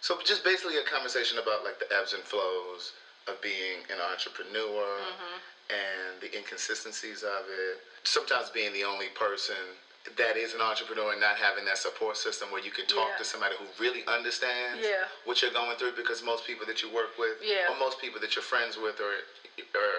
So just basically a conversation about like the ebbs and flows of being an entrepreneur and the inconsistencies of it. Sometimes being the only person that is an entrepreneur and not having that support system where you can talk to somebody who really understands what you're going through, because most people that you work with or most people that you're friends with or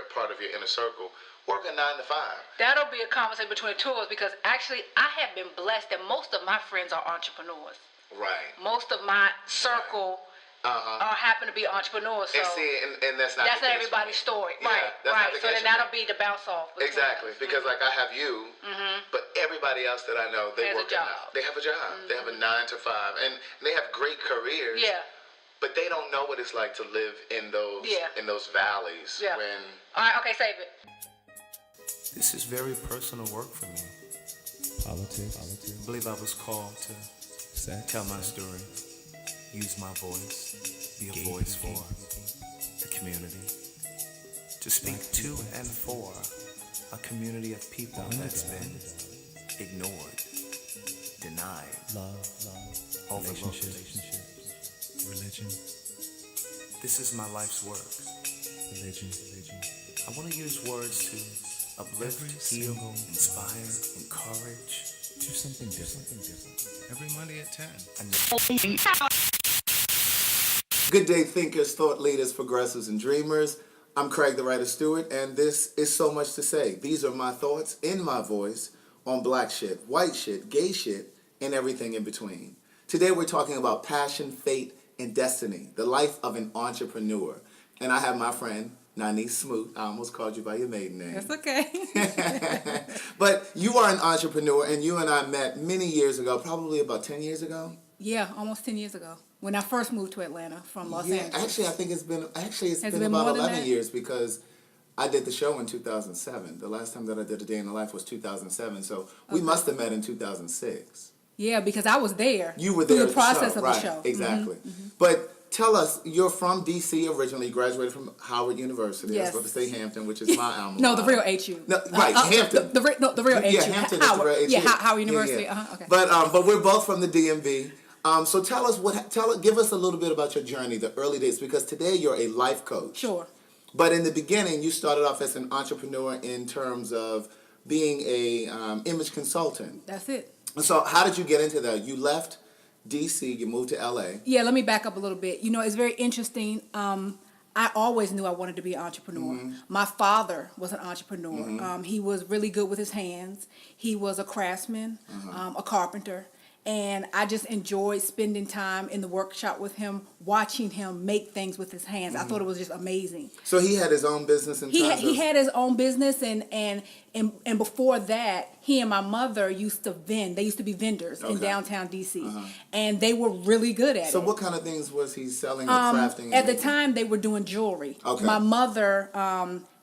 part of your inner circle work a 9 to 5. That'll be a conversation between the two of us, because actually I have been blessed that most of my friends are entrepreneurs. Right. Most of my circle happen to be entrepreneurs. So and that's not everybody's story. Right. So then that'll be the bounce off. Exactly. Because like I have you, but everybody else that I know, they work a job. They have a job. They have a 9 to 5, and they have great careers. Yeah. But they don't know what it's like to live in those valleys. Yeah. When. All right. Okay. Save it. This is very personal work for me. Politics. I believe I was called to tell my story, use my voice, be a voice for the community, to speak to and for a community of people that's been ignored, denied, love, overlooked. religion. This is my life's work. Religion. I want to use words to uplift, heal, inspire, encourage. Do something different. Every Monday at 10. Good day, thinkers, thought leaders, progressives, and dreamers. I'm Craig the Writer Stewart, and this is So Much to Say. These are my thoughts in my voice on black shit, white shit, gay shit, and everything in between. Today we're talking about passion, fate, and destiny, the life of an entrepreneur. And I have my friend, Nynese Smoot. I almost called you by your maiden name. That's okay. But you are an entrepreneur, and you and I met many years ago, probably about 10 years ago. Yeah, almost 10 years ago, when I first moved to Atlanta from Los Angeles. Actually, I think it's been been about more than 11 that? years, because I did the show in 2007. The last time that I did A Day in the Life was 2007, so we must have met in 2006. Yeah, because I was there. You were there through at the process of right, the show. Exactly. But tell us, you're from D.C. originally, graduated from Howard University. Yes. I was about to say Hampton, which is my alma mater. No, the real HU. No, right, Hampton. The real HU. Yeah, Hampton Howard. is the real HU. Yeah, Howard University. Yeah. Okay. But we're both from the DMV. So tell us give us a little bit about your journey, the early days, because today you're a life coach. Sure. But in the beginning, you started off as an entrepreneur in terms of being a image consultant. That's it. So how did you get into that? You left D.C., you moved to L.A. Yeah, let me back up a little bit. You know, it's very interesting. I always knew I wanted to be an entrepreneur. My father was an entrepreneur. He was really good with his hands. He was a craftsman, a carpenter. And I just enjoyed spending time in the workshop with him, watching him make things with his hands. I thought it was just amazing. So he had his own business He had his own business, and before that, he and my mother used to vend. They used to be vendors in downtown D.C., and they were really good at it. So what kind of things was he selling or crafting? At the time, they were doing jewelry. Okay. My mother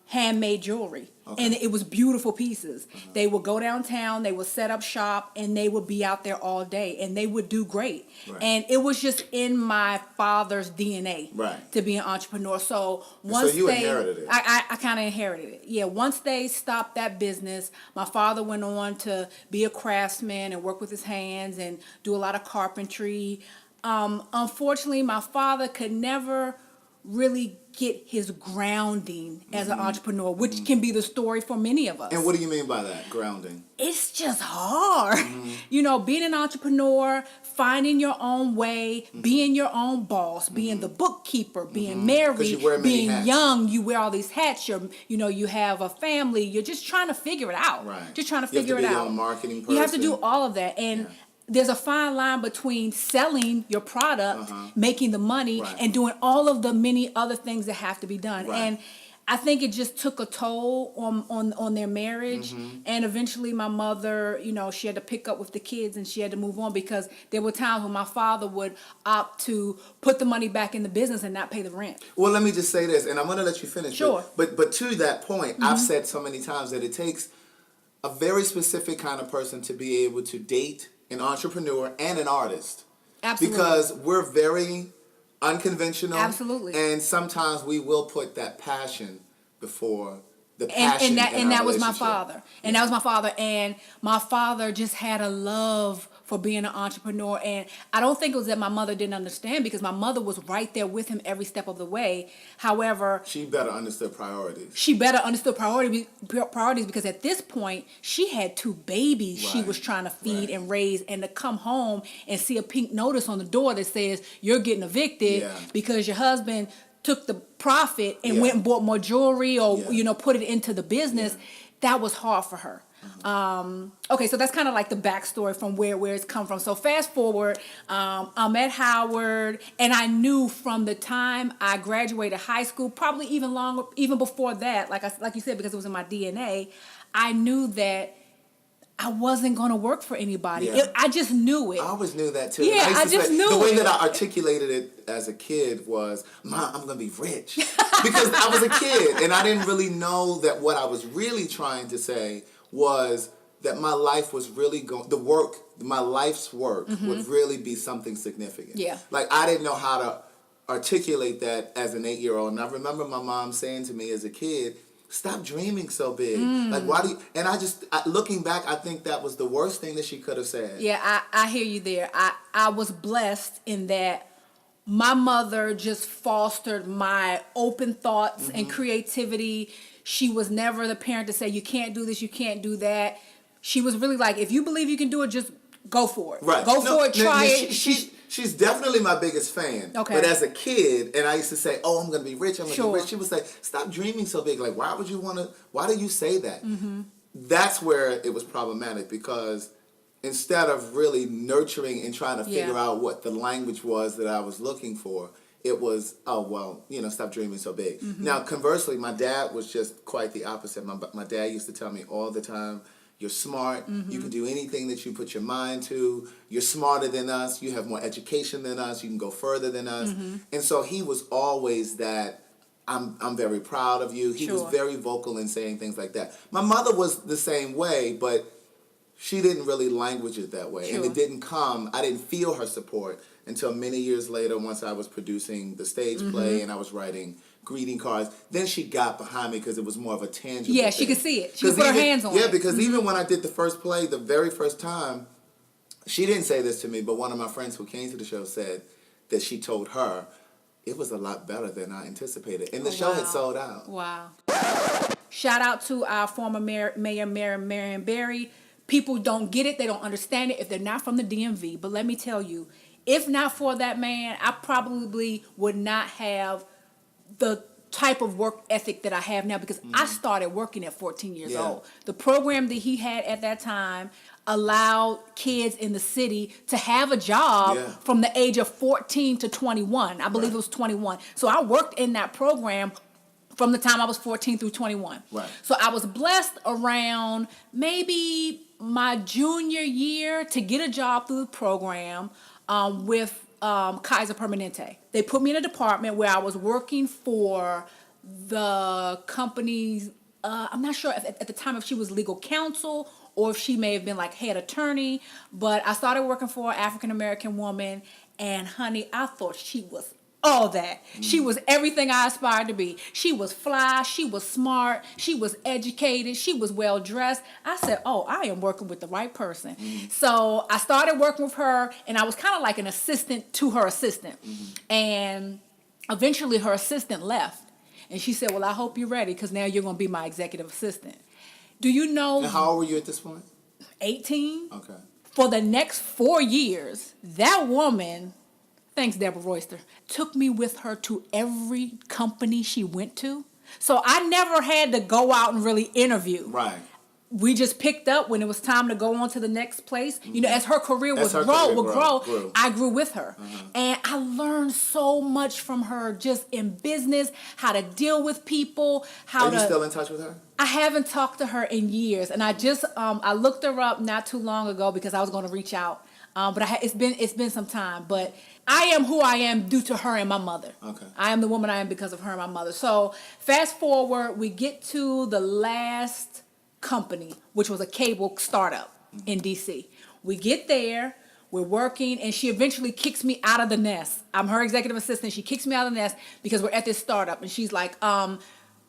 handmade jewelry. And it was beautiful pieces. They would go downtown, they would set up shop, and they would be out there all day, and they would do great. Right. And it was just in my father's DNA to be an entrepreneur. So once you inherited it. I kind of inherited it. Yeah, once they stopped that business, my father went on to be a craftsman and work with his hands and do a lot of carpentry. Unfortunately, my father could never really get his grounding as an entrepreneur, which can be the story for many of us. And what do you mean by that, grounding? It's just hard. You know, being an entrepreneur, finding your own way, being your own boss, being the bookkeeper, being married, being young, you wear all these hats, you have a family, you're just trying to figure it out. Right. Just trying to figure it out. You have to be your own marketing person. You have to do all of that. And there's a fine line between selling your product, making the money, and doing all of the many other things that have to be done. Right. And I think it just took a toll on their marriage. And eventually my mother, she had to pick up with the kids and she had to move on, because there were times when my father would opt to put the money back in the business and not pay the rent. Well, let me just say this, and I'm going to let you finish. Sure. But to that point, I've said so many times that it takes a very specific kind of person to be able to date an entrepreneur and an artist. Absolutely. Because we're very unconventional. Absolutely. And sometimes we will put that passion before the passion. And that was my father. And that was my father. And my father just had a love for being an entrepreneur. And I don't think it was that my mother didn't understand, because my mother was right there with him every step of the way. However, She better understood priorities. she better understood priorities, because at this point she had 2 babies she Right. was trying to feed Right. and raise, and to come home and see a pink notice on the door that says you're getting evicted Yeah. because your husband took the profit and Yeah. went and bought more jewelry, or Yeah. put it into the business. Yeah. That was hard for her. Okay, so that's kind of like the backstory from where it's come from. So fast forward, I'm at Howard, and I knew from the time I graduated high school, probably even longer, even before that, like you said, because it was in my DNA, I knew that I wasn't going to work for anybody. Yeah. I just knew it. I always knew that too. Yeah, And used I to just say, knew the way it. that I articulated it as a kid was, "Mom, I'm gonna be rich," because I was a kid and I didn't really know that what I was really trying to say was that my life was really my life's work would really be something significant. Yeah. Like I didn't know how to articulate that as an 8-year-old, and I remember my mom saying to me as a kid, "Stop dreaming so big. Like, why do you?" And looking back, I think that was the worst thing that she could have said. Yeah, I hear you there. I was blessed in that my mother just fostered my open thoughts and creativity. She was never the parent to say, you can't do this, you can't do that. She was really like, if you believe you can do it, just go for it. Right. Go for it, try it. She's definitely my biggest fan. Okay. But as a kid, and I used to say, "Oh, I'm going to be rich, I'm going to Sure. be rich," she would say, "Stop dreaming so big. Like, why do you say that?" That's where it was problematic, because instead of really nurturing and trying to figure Yeah. out what the language was that I was looking for, it was, "Oh, well, stop dreaming so big." Now, conversely, my dad was just quite the opposite. My dad used to tell me all the time, "You're smart. You can do anything that you put your mind to. You're smarter than us. You have more education than us. You can go further than us." And so he was always that, I'm very proud of you. He was Sure. very vocal in saying things like that. My mother was the same way, but she didn't really language it that way. And Sure. it didn't come, I didn't feel her support until many years later, once I was producing the stage play and I was writing greeting cards. Then she got behind me because it was more of a tangible Yeah, thing. she could see it. She could put her hands on it. Yeah, because even when I did the first play, the very first time, she didn't say this to me, but one of my friends who came to the show said that she told her it was a lot better than I anticipated. And the show had sold out. Wow. Shout out to our former Mayor Marion Barry. People don't get it. They don't understand it if they're not from the DMV. But let me tell you, if not for that man, I probably would not have the type of work ethic that I have now, because I started working at 14 years old. The program that he had at that time allowed kids in the city to have a job from the age of 14 to 21. I believe it was 21. So I worked in that program from the time I was 14 through 21. Right. So I was blessed around maybe my junior year to get a job through the program with Kaiser Permanente. They put me in a department where I was working for the company's, I'm not sure at the time if she was legal counsel or if she may have been like head attorney, but I started working for an African-American woman, and honey, I thought she was all that. She was everything I aspired to be. She was fly, she was smart, she was educated, she was well dressed. I said, oh, I am working with the right person. So I started working with her, and I was kind of like an assistant to her assistant. And eventually her assistant left. And she said, well, I hope you're ready, because now you're going to be my executive assistant. Do you know? And how old were you at this point? 18. Okay. For the next 4 years, that woman, thanks Deborah Royster, took me with her to every company she went to. So I never had to go out and really interview. Right. We just picked up when it was time to go on to the next place. You know, as her career would grow, I grew with her. And I learned so much from her, just in business, how to deal with people, Are you still in touch with her? I haven't talked to her in years, and I just I looked her up not too long ago because I was going to reach out, but it's been some time. But I am who I am due to her and my mother. Okay. I am the woman I am because of her and my mother. So fast forward, we get to the last company, which was a cable startup in DC. We get there. We're working, and she eventually kicks me out of the nest. I'm her executive assistant. She kicks me out of the nest because we're at this startup, and she's like,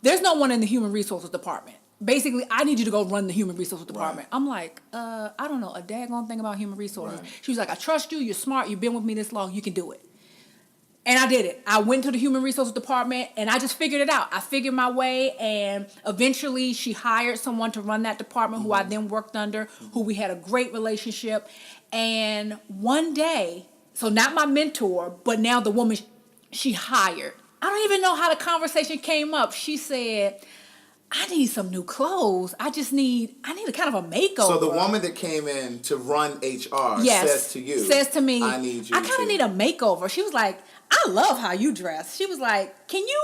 there's no one in the human resources department. basically, I need you to go run the human resources department. Right. I'm like, I don't know a daggone thing about human resources. Right. She was like, I trust you. You're smart. You've been with me this long. You can do it. And I did it. I went to the human resources department and I just figured it out. I figured my way, and eventually she hired someone to run that department who I then worked under, who we had a great relationship. And one day, so not my mentor, but now the woman she hired, I don't even know how the conversation came up. She said, I need some new clothes. I need a kind of a makeover. So the woman that came in to run HR says to me, I kind of need a makeover. She was like, I love how you dress. She was like, can you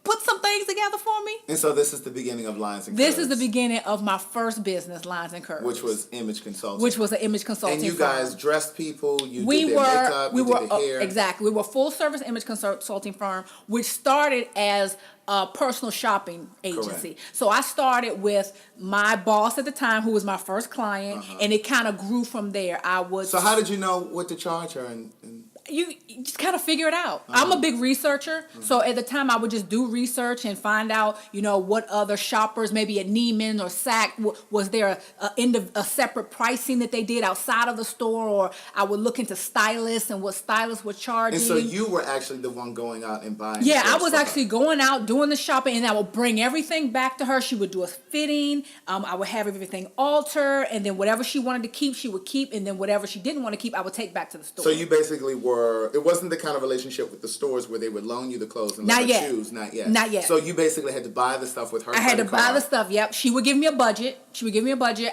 put some things together for me? And so this is the beginning of Lines and This Curves. is the beginning of my first business, Lines and Curves. Which was image consulting. Which was an image consulting And you guys firm. Dressed people, you did their makeup, you did their hair. Exactly. We were a full-service image consulting firm, which started as a personal shopping agency. Correct. So I started with my boss at the time, who was my first client, and it kind of grew from there. So how did you know what to charge her? You just kind of figure it out. I'm a big researcher, so at the time I would just do research and find out, what other shoppers, maybe at Neiman or Sack, was there a separate pricing that they did outside of the store, or I would look into stylists and what stylists were charging. And so you were actually the one going out and buying. Yeah, I was actually going out, doing the shopping, and I would bring everything back to her. She would do a fitting. I would have everything alter, and then whatever she wanted to keep, she would keep, and then whatever she didn't want to keep, I would take back to the store. So you basically it wasn't the kind of relationship with the stores where they would loan you the clothes and let you choose. Not yet. So you basically had to buy the stuff with her. I had to buy the stuff. Yep. She would give me a budget.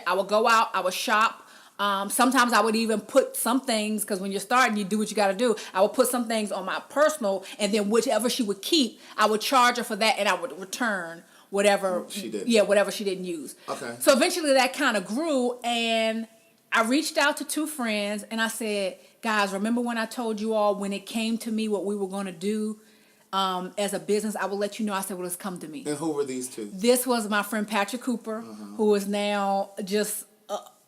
I would go out. I would shop. Sometimes I would even put some things, because when you're starting, you do what you got to do. I would put some things on my personal, and then whichever she would keep, I would charge her for that, and I would return whatever she did. Yeah, whatever she didn't use. Okay. So eventually that kind of grew, and I reached out to two friends, and I said, guys, remember when I told you all when it came to me what we were going to do as a business, I will let you know. I said, well, let's come to me. And who were these two? This was my friend Patrick Cooper, who is now just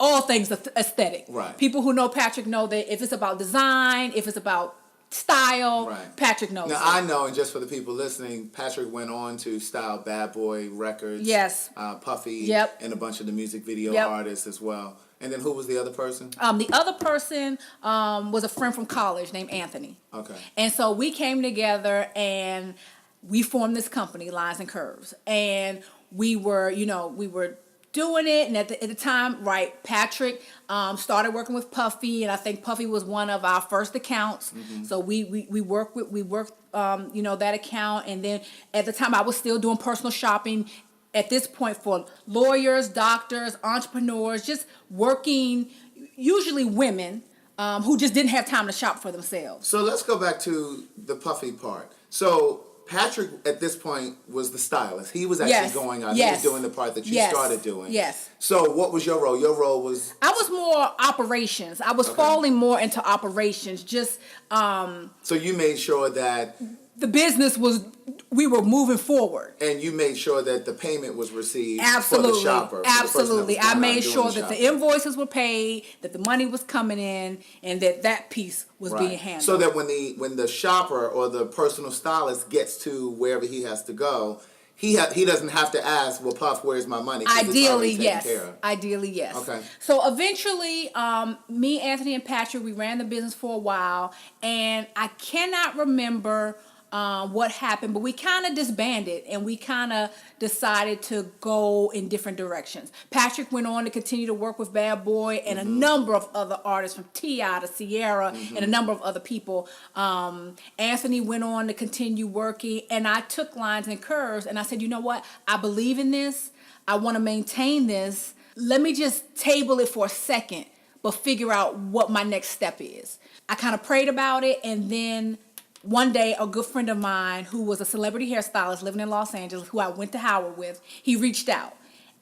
all things aesthetic. Right. People who know Patrick know that if it's about design, if it's about style, right. Patrick knows. Now, I know, and just for the people listening, Patrick went on to style Bad Boy Records. Yes. Puffy. Yep. And a bunch of the music video artists as well. And then who was the other person? The other person was a friend from college named Anthony. Okay. And so we came together and we formed this company, Lines and Curves. And we were doing it. And at the time, right, Patrick started working with Puffy. And I think Puffy was one of our first accounts. Mm-hmm. So we worked that account. And then at the time, I was still doing personal shopping at this point for lawyers, doctors, entrepreneurs, just working, usually women who just didn't have time to shop for themselves. So let's go back to the Puffy part. So Patrick, at this point, was the stylist. He was actually going out. He was doing the part that you started doing. Yes. So what was your role? Your role was? I was more operations. I was falling more into operations. Just. So you made sure that the business we were moving forward. And you made sure that the payment was received Absolutely. For the shopper. Absolutely. I made sure that the invoices were paid, that the money was coming in, and that piece was being handled. So that when the shopper or the personal stylist gets to wherever he has to go, he doesn't have to ask, well, Puff, where's my money? Ideally, yes. Ideally, yes. Okay. So eventually, me, Anthony, and Patrick, we ran the business for a while, and I cannot remember what happened, but we kind of disbanded and we kind of decided to go in different directions. Patrick went on to continue to work with Bad Boy and a number of other artists, from T.I. to Sierra and a number of other people. Anthony went on to continue working, and I took Lines and Curves and I said, you know what? I believe in this. I want to maintain this. Let me just table it for a second, but figure out what my next step is. I kind of prayed about it, and then one day, a good friend of mine who was a celebrity hairstylist living in Los Angeles, who I went to Howard with, he reached out.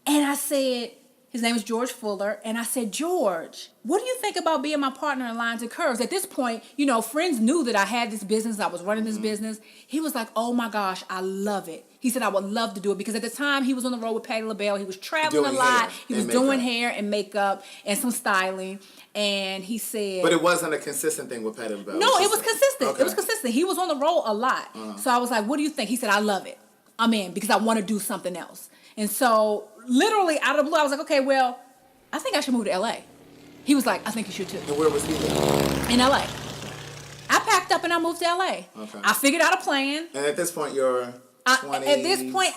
And I said, his name is George Fuller, and I said, George, what do you think about being my partner in Lines and Curves? At this point, friends knew that I had this business, I was running this business. He was like, oh my gosh, I love it. He said, I would love to do it, because at the time he was on the road with Patti LaBelle. He was traveling a lot. He was doing hair and makeup and some styling. And he said... But it wasn't a consistent thing with Patti LaBelle. No, it was consistent. Okay. It was consistent. He was on the road a lot. So I was like, what do you think? He said, I love it. I'm in, because I want to do something else. And so literally out of the blue, I was like, okay, well, I think I should move to LA. He was like, I think you should too. And where was he living? In LA. I packed up and I moved to LA. Okay. I figured out a plan. And at this point, you're 20. At this point,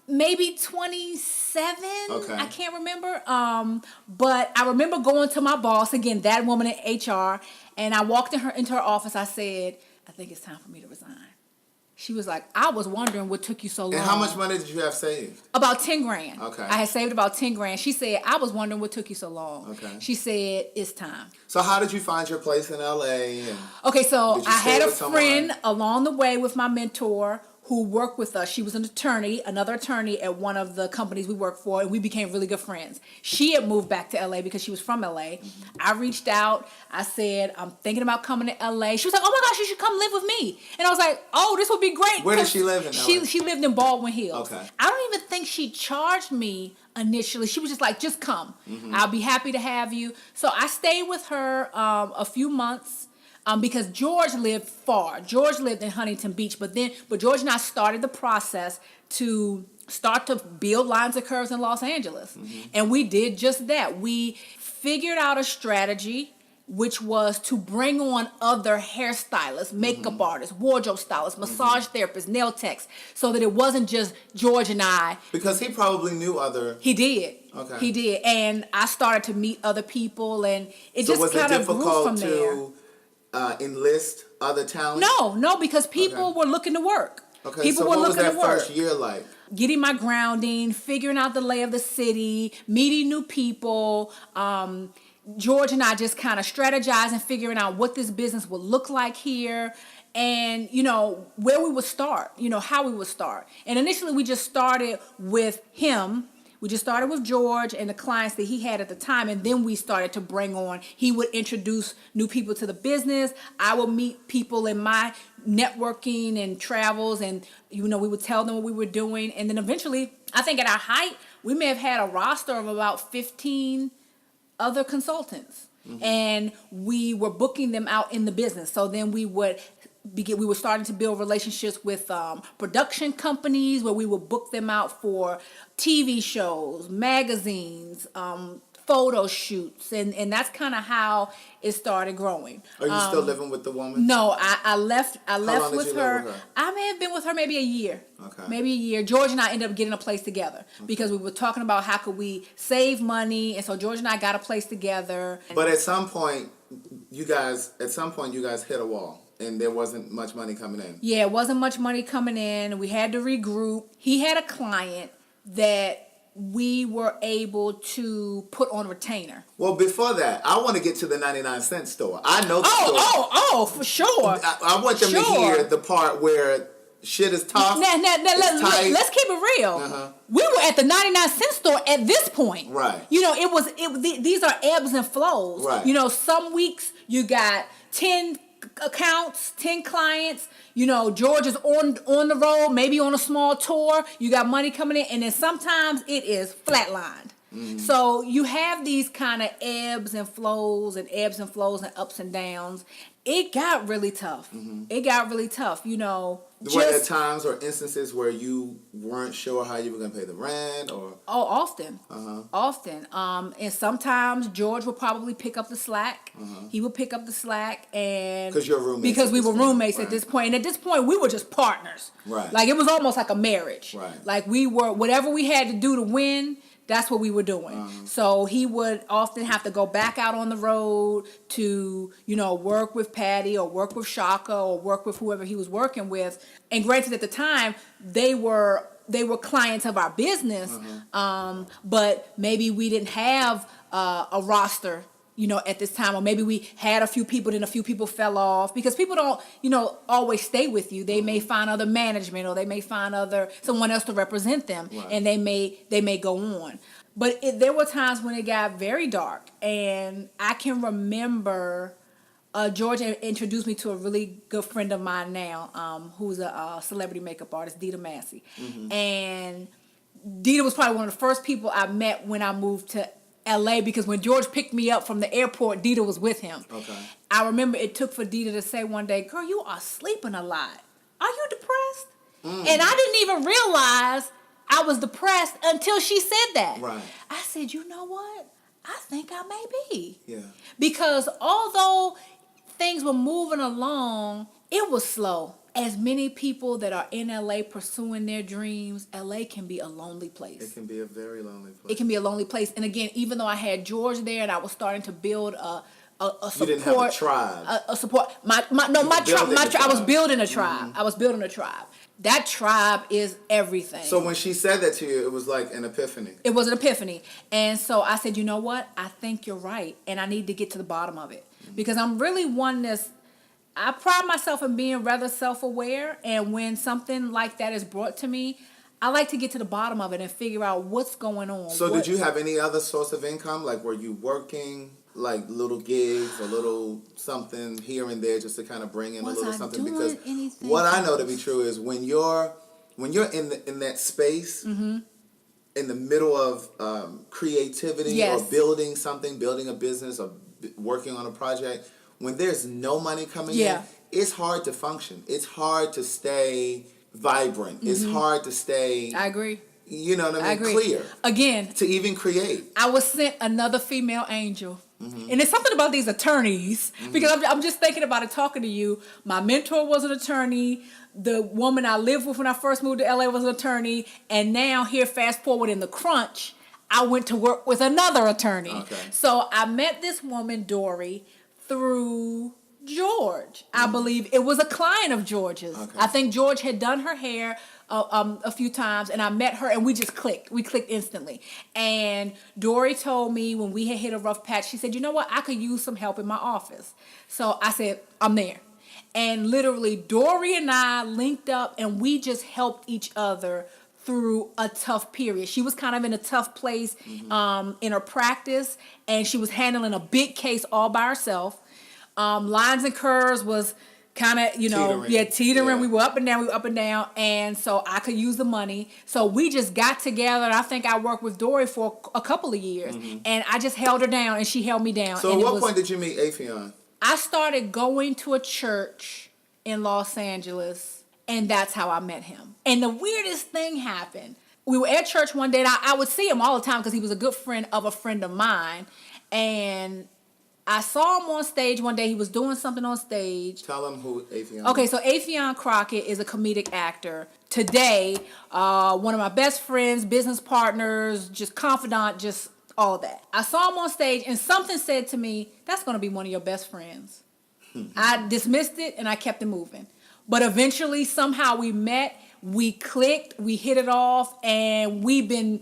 maybe 27. Okay. I can't remember. But I remember going to my boss, again, that woman in HR, and I walked into her office. I said, I think it's time for me to resign. She was like, I was wondering what took you so long. And how much money did you have saved? About 10 grand. Okay. I had saved about 10 grand. She said, I was wondering what took you so long. Okay. She said, it's time. So how did you find your place in LA? Okay, so Did you I stay had a with someone? friend along the way with my mentor who worked with us. She was another attorney at one of the companies we worked for, and we became really good friends. She had moved back to LA because she was from LA. I reached out. I said, I'm thinking about coming to LA. She was like, oh my gosh, you should come live with me. And I was like, oh, this would be great. Where did she live in LA? She lived in Baldwin Hills. Okay. I don't even think she charged me initially. She was just like, just come. I'll be happy to have you. So I stayed with her a few months. Because George lived far. George lived in Huntington Beach, but George and I started the process to start to build lines of curves in Los Angeles. And we did just that. We figured out a strategy, which was to bring on other hairstylists, makeup artists, wardrobe stylists, massage therapists, nail techs, so that it wasn't just George and I. Because he probably knew other... He did. Okay. He did. And I started to meet other people, and it So just was it kind of grew from difficult there. to enlist other talent? No, because people were looking to work. Okay, People so were what was looking that to work. first year like? Getting my grounding, figuring out the lay of the city, meeting new people. George and I just kind of strategizing, figuring out what this business would look like here. And, where we would start, how we would start. And initially we just started with him. We just started with George and the clients that he had at the time, and then we started to bring on. He would introduce new people to the business. I would meet people in my networking and travels, and we would tell them what we were doing. And then eventually, I think at our height, we may have had a roster of about 15 other consultants, and we were booking them out in the business. So then we were starting to build relationships with production companies where we would book them out for TV shows, magazines, photo shoots, and that's kind of how it started growing. Are you still living with the woman? No, I left long did with you her. live with her? I may have been with her maybe a year. Okay. Maybe a year. George and I ended up getting a place together because we were talking about how could we save money, and so George and I got a place together. But at some point you guys hit a wall. And there wasn't much money coming in. Yeah, it wasn't much money coming in. We had to regroup. He had a client that we were able to put on retainer. Well, before that, I want to get to the 99-cent store. I know the store. Oh, for sure. I want them to hear the part where shit is tough. Let's keep it real. We were at the 99-cent store at this point. Right. These are ebbs and flows. Right. Some weeks you got 10 accounts, 10 clients. George is on the road, maybe on a small tour. You got money coming in, and then sometimes it is flatlined. So you have these kind of ebbs and flows and ups and downs. It got really tough. It got really tough. Were there times or instances where you weren't sure how you were going to pay the rent, or? Oh, often. Often. And sometimes George would probably pick up the slack. He would pick up the slack, and because you're roommates. Because we were roommates at this point, and at this point we were just partners. Right. Like it was almost like a marriage. Right. Like we were, whatever we had to do to win, that's what we were doing. So he would often have to go back out on the road to, work with Patty or work with Shaka or work with whoever he was working with. And granted, at the time, they were clients of our business, but maybe we didn't have a roster, at this time, or maybe we had a few people, then a few people fell off, because people don't, always stay with you. They may find other management, or they may find someone else to represent them, and they may go on. But there were times when it got very dark, and I can remember George introduced me to a really good friend of mine now, who's a celebrity makeup artist, Dita Massey, and Dita was probably one of the first people I met when I moved to LA, because when George picked me up from the airport, Dita was with him. Okay. I remember it took for Dita to say one day, "Girl, you are sleeping a lot. Are you depressed?" And I didn't even realize I was depressed until she said that. Right. I said, you know what? I think I may be. Yeah. Because although things were moving along, it was slow. As many people that are in LA pursuing their dreams, LA can be a lonely place. It can be a very lonely place. It can be a lonely place. And again, even though I had George there and I was starting to build a support. You didn't have a tribe. A support. I was building a tribe. I was building a tribe. That tribe is everything. So when she said that to you, it was like an epiphany. It was an epiphany. And so I said, you know what? I think you're right. And I need to get to the bottom of it. Because I'm really one that's, I pride myself in being rather self-aware. And when something like that is brought to me, I like to get to the bottom of it and figure out what's going on. So did you have any other source of income? Like, were you working, like little gigs, a little something here and there just to kind of bring in a little something? Because what I know to be true is when you're in that space, in the middle of creativity or building something, building a business or working on a project, when there's no money coming in, it's hard to function. It's hard to stay vibrant. It's hard to stay. I agree. You know what I mean? Clear. Again. To even create. I was sent another female angel. And there's something about these attorneys, because I'm just thinking about it talking to you. My mentor was an attorney. The woman I lived with when I first moved to LA was an attorney. And now here, fast forward in the crunch, I went to work with another attorney. Okay. So I met this woman, Dory, through George. I believe it was a client of George's. Okay. I think George had done her hair a few times, and I met her, and we just clicked. We clicked instantly. And Dory told me when we had hit a rough patch, she said, you know what? I could use some help in my office. So I said, I'm there. And literally, Dory and I linked up, and we just helped each other through a tough period. She was kind of in a tough place in her practice, and she was handling a big case all by herself. Lines and Curves was kind of, teetering. Yeah. We were up and down, and so I could use the money. So we just got together, and I think I worked with Dory for a couple of years, and I just held her down, and she held me down. So at what point did you meet Affion? I started going to a church in Los Angeles, and that's how I met him. And the weirdest thing happened. We were at church one day, and I would see him all the time because he was a good friend of a friend of mine, and I saw him on stage one day. He was doing something on stage. Tell him who Affion is. Okay, so Affion Crockett is a comedic actor. Today, one of my best friends, business partners, just confidant, just all of that. I saw him on stage, and something said to me, that's going to be one of your best friends. I dismissed it, and I kept it moving. But eventually, somehow we met, we clicked, we hit it off, and we've been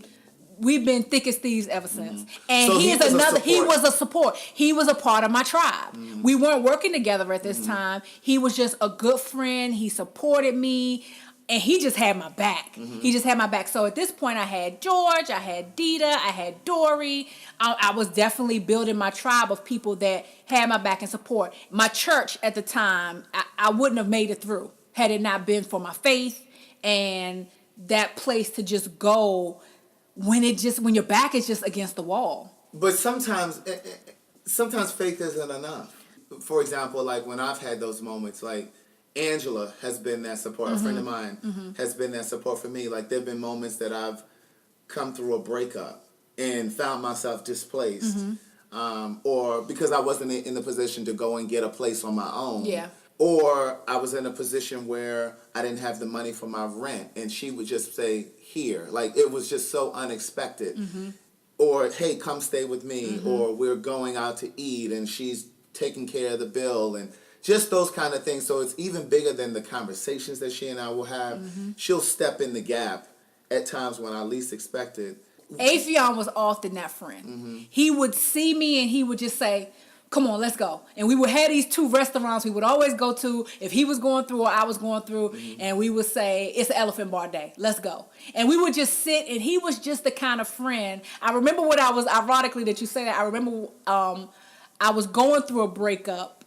thick as thieves ever since. And so he was a support. He was a part of my tribe. We weren't working together at this time. He was just a good friend. He supported me, and he just had my back. He just had my back. So at this point, I had George, I had Dita, I had Dory. I was definitely building my tribe of people that had my back and support. My church at the time, I wouldn't have made it through had it not been for my faith and that place to just go when your back is just against the wall. But sometimes faith isn't enough. For example, like when I've had those moments, like Angela has been that support. A friend of mine has been that support for me. Like there've been moments that I've come through a breakup and found myself displaced, or because I wasn't in the position to go and get a place on my own. Yeah. Or I was in a position where I didn't have the money for my rent, and she would just say, here. Like, it was just so unexpected. Or, hey, come stay with me. Or we're going out to eat, and she's taking care of the bill. And just those kind of things. So it's even bigger than the conversations that she and I will have. She'll step in the gap at times when I least expect it. Affion was often that friend. He would see me, and he would just say, come on, let's go. And we would have these two restaurants we would always go to if he was going through or I was going through, and we would say, it's an Elephant Bar day, let's go. And we would just sit, and he was just the kind of friend. I remember ironically that you say that, I remember I was going through a breakup,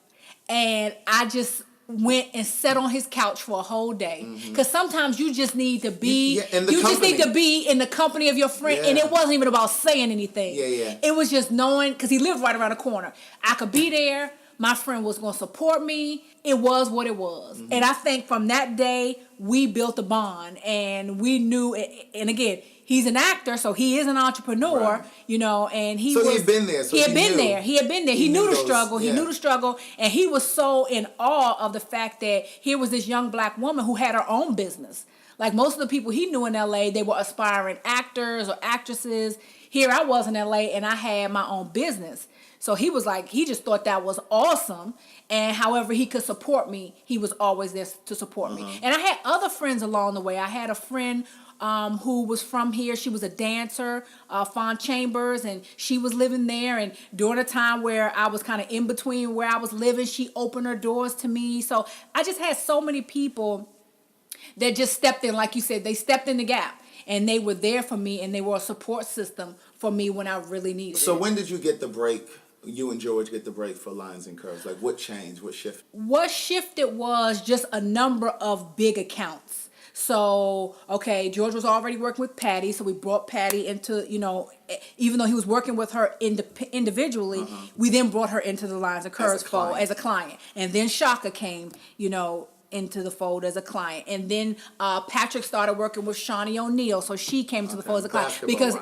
and I just went and sat on his couch for a whole day. Because sometimes you just need to be in the company of your friend. And it wasn't even about saying anything. It was just knowing, because he lived right around the corner. I could be there, my friend was going to support me. It was what it was. And I think from that day, we built a bond, and we knew, and again, he's an actor, so he is an entrepreneur, you know, and he had been there. So he had been there. He had been there. He knew the struggle. Yeah. He knew the struggle, and he was so in awe of the fact that here was this young black woman who had her own business. Like most of the people he knew in LA, they were aspiring actors or actresses. Here I was in LA, and I had my own business. So he was like, he just thought that was awesome. And however he could support me, he was always there to support me. And I had other friends along the way. I had a friend who was from here. She was a dancer, Fawn Chambers, and she was living there. And during a time where I was kind of in between where I was living, she opened her doors to me. So I just had so many people that just stepped in, like you said, they stepped in the gap. And they were there for me, and they were a support system for me when I really needed it. So when did you get the break? You and George get the break for Lines and Curves. Like, what changed? What shifted? What shifted was just a number of big accounts. So, okay, George was already working with Patty, so we brought Patty into, you know, even though he was working with her individually, we then brought her into the Lines and Curves fold as a client. And then Shaka came, you know, into the fold as a client. And then Patrick started working with Shawnee O'Neal, so she came to the fold as a client. Because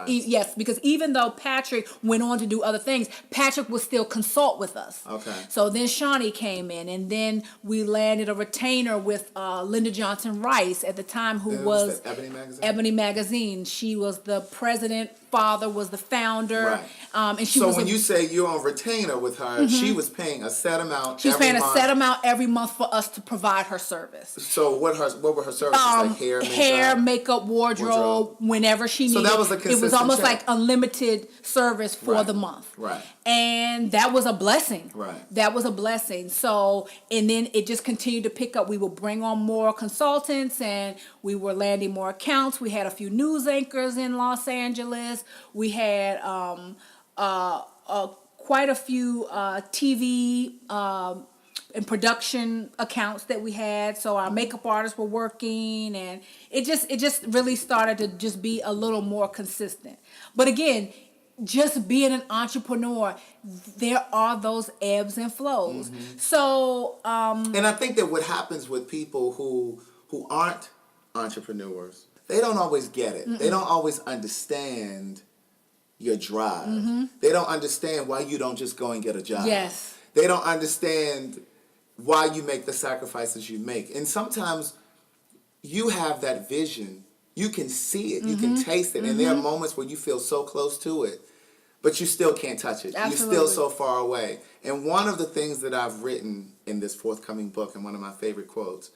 because even though Patrick went on to do other things, Patrick would still consult with us. Okay. So then Shawnee came in, and then we landed a retainer with Linda Johnson Rice at the time, who was Ebony Magazine. Ebony Magazine. She was the president. Father was the founder. Right. And she so was when you say you're on retainer with her, she was paying a set amount. She was paying a set amount every month for us to provide her service. So what were her services? Like hair, makeup, wardrobe, whenever she needed. So that was a consistent It was almost check. like unlimited service for the month. Right. And that was a blessing. Right. That was a blessing. So, and then it just continued to pick up. We would bring on more consultants, and we were landing more accounts. We had a few news anchors in Los Angeles. We had quite a few TV and production accounts that we had. So our makeup artists were working, and it just really started to just be a little more consistent. But again, just being an entrepreneur, there are those ebbs and flows. So and I think that what happens with people who aren't entrepreneurs, they don't always get it. They don't always understand your drive. They don't understand why you don't just go and get a job. Yes. They don't understand why you make the sacrifices you make. And sometimes you have that vision. You can see it. You can taste it. And there are moments where you feel so close to it, but you still can't touch it. Absolutely. You're still so far away. And one of the things that I've written in this forthcoming book, and one of my favorite quotes,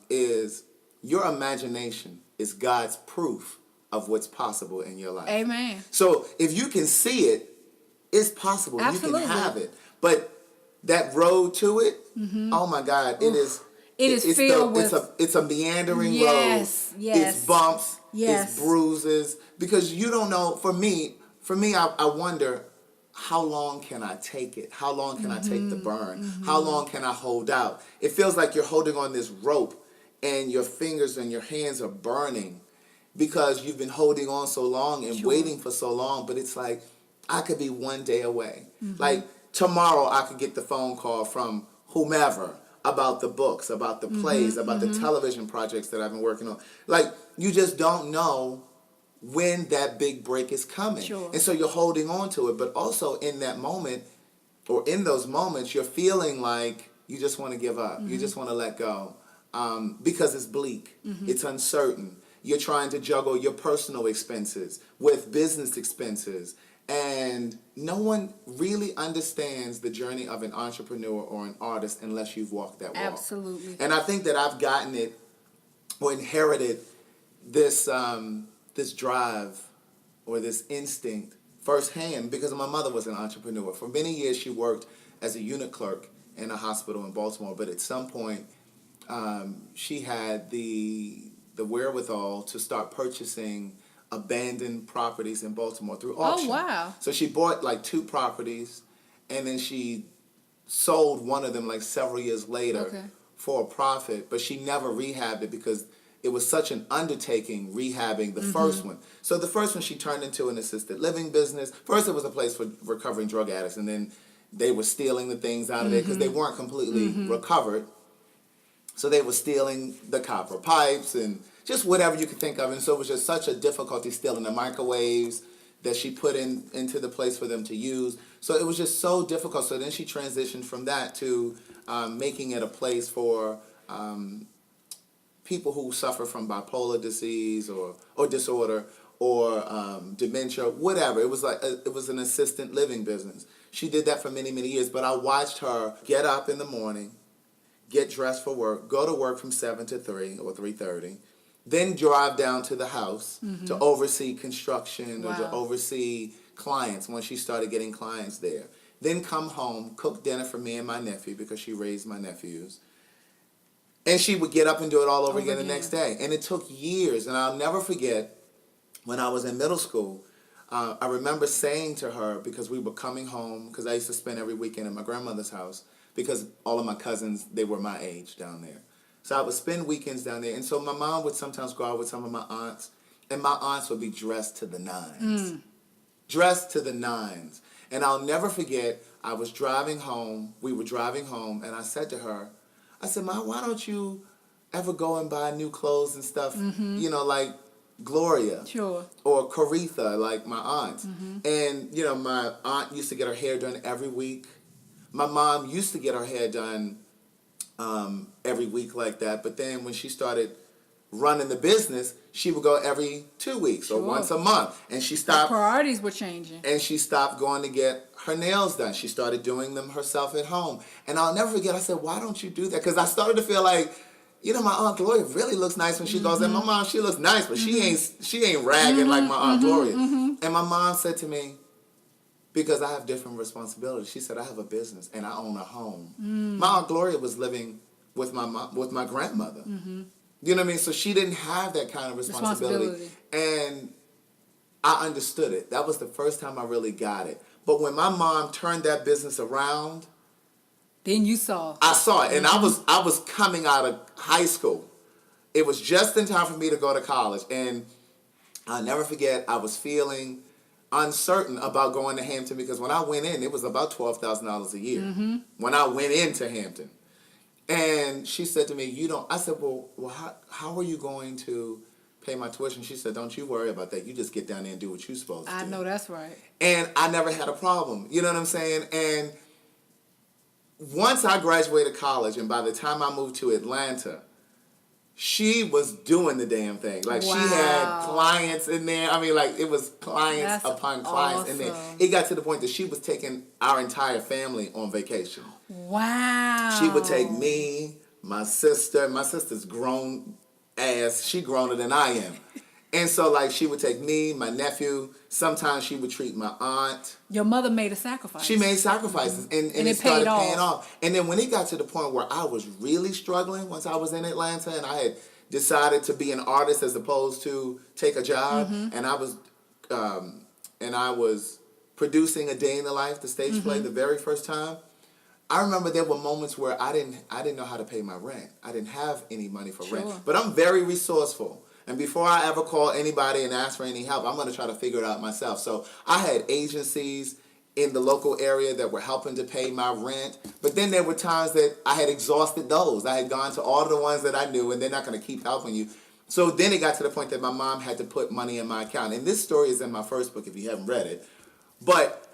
is your imagination is God's proof of what's possible in your life. Amen. So if you can see it, it's possible. Absolutely. You can have it. But that road to it, oh my God, it is. It is filled with. It's a meandering road. Yes. It's bumps. Yes. It's bruises. Because you don't know. For me, I wonder, how long can I take it? How long can I take the burn? How long can I hold out? It feels like you're holding on this rope, and your fingers and your hands are burning because you've been holding on so long and waiting for so long. But it's like, I could be one day away. Like tomorrow I could get the phone call from whomever about the books, about the plays, about the television projects that I've been working on. Like, you just don't know when that big break is coming. Sure. And so you're holding on to it. But also in that moment, or in those moments, you're feeling like you just want to give up. You just want to let go. Because it's bleak. It's uncertain. You're trying to juggle your personal expenses with business expenses. And no one really understands the journey of an entrepreneur or an artist unless you've walked that walk. Absolutely. And I think that I've gotten it, or inherited this this drive or this instinct firsthand because my mother was an entrepreneur. For many years she worked as a unit clerk in a hospital in Baltimore, but at some point she had the wherewithal to start purchasing abandoned properties in Baltimore through auction. Oh, wow. So she bought like 2 properties, and then she sold one of them like several years later for a profit, but she never rehabbed it because it was such an undertaking rehabbing the first one. So the first one she turned into an assisted living business. First it was a place for recovering drug addicts, and then they were stealing the things out of there because they weren't completely recovered. So they were stealing the copper pipes and just whatever you could think of. And so it was just such a difficulty stealing the microwaves that she put into the place for them to use. So it was just so difficult. So then she transitioned from that to making it a place for people who suffer from bipolar disease or disorder or dementia, whatever. It was like it was an assisted living business. She did that for many, many years. But I watched her get up in the morning, get dressed for work, go to work from 7 to 3 or 3:30, then drive down to the house to oversee construction or to oversee clients when she started getting clients there. Then come home, cook dinner for me and my nephew because she raised my nephews. And she would get up and do it all over again the next day. And it took years. And I'll never forget when I was in middle school, I remember saying to her, because we were coming home, because I used to spend every weekend at my grandmother's house, because all of my cousins, they were my age down there. So I would spend weekends down there. And so my mom would sometimes go out with some of my aunts, and my aunts would be dressed to the nines. Dressed to the nines. And I'll never forget, I was driving home, we were driving home, and I said to her, I said, Ma, why don't you ever go and buy new clothes and stuff, you know, like Gloria. Sure. Or Coretha, like my aunts. And, you know, my aunt used to get her hair done every week. My mom used to get her hair done every week like that. But then when she started running the business, she would go every 2 weeks or once a month. And she stopped. The priorities were changing. And she stopped going to get her nails done. She started doing them herself at home. And I'll never forget, I said, why don't you do that? Because I started to feel like, you know, my Aunt Gloria really looks nice when she goes there. My mom, she looks nice, but she ain't ragging like my Aunt Gloria. And my mom said to me, because I have different responsibilities, she said, I have a business and I own a home. My Aunt Gloria was living with my mom, with my grandmother. You know what I mean? So she didn't have that kind of responsibility. And I understood it. That was the first time I really got it. But when my mom turned that business around, then you saw. I saw it. And I was coming out of high school. It was just in time for me to go to college. And I'll never forget, I was feeling uncertain about going to Hampton because when I went in, it was about $12,000 a year. When I went into Hampton. And she said to me, I said, well how are you going to pay my tuition? She said, don't you worry about that. You just get down there and do what you're supposed to do. I know that's right. And I never had a problem. You know what I'm saying? And once I graduated college and by the time I moved to Atlanta, she was doing the damn thing. Like she had clients in there. I mean, like it was clients upon clients in there. It got to the point that she was taking our entire family on vacation. Wow. She would take me, my sister. My sister's grown ass. She growner than I am. And so, like, she would take me, my nephew. Sometimes she would treat my aunt. Your mother made a sacrifice. She made sacrifices, and it started paying off. And then when it got to the point where I was really struggling, once I was in Atlanta, and I had decided to be an artist as opposed to take a job, and I was producing A Day in the Life, the stage play, the very first time. I remember there were moments where I didn't know how to pay my rent. I didn't have any money for rent, but I'm very resourceful. And before I ever call anybody and ask for any help, I'm going to try to figure it out myself. So I had agencies in the local area that were helping to pay my rent. But then there were times that I had exhausted those. I had gone to all the ones that I knew, and they're not going to keep helping you. So then it got to the point that my mom had to put money in my account. And this story is in my first book if you haven't read it. But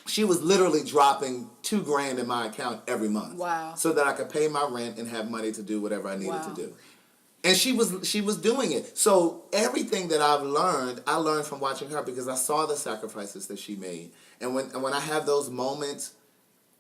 she was literally dropping $2,000 in my account every month. Wow. So that I could pay my rent and have money to do whatever I needed to do. And she was doing it. So everything that I've learned, I learned from watching her because I saw the sacrifices that she made. And when I have those moments,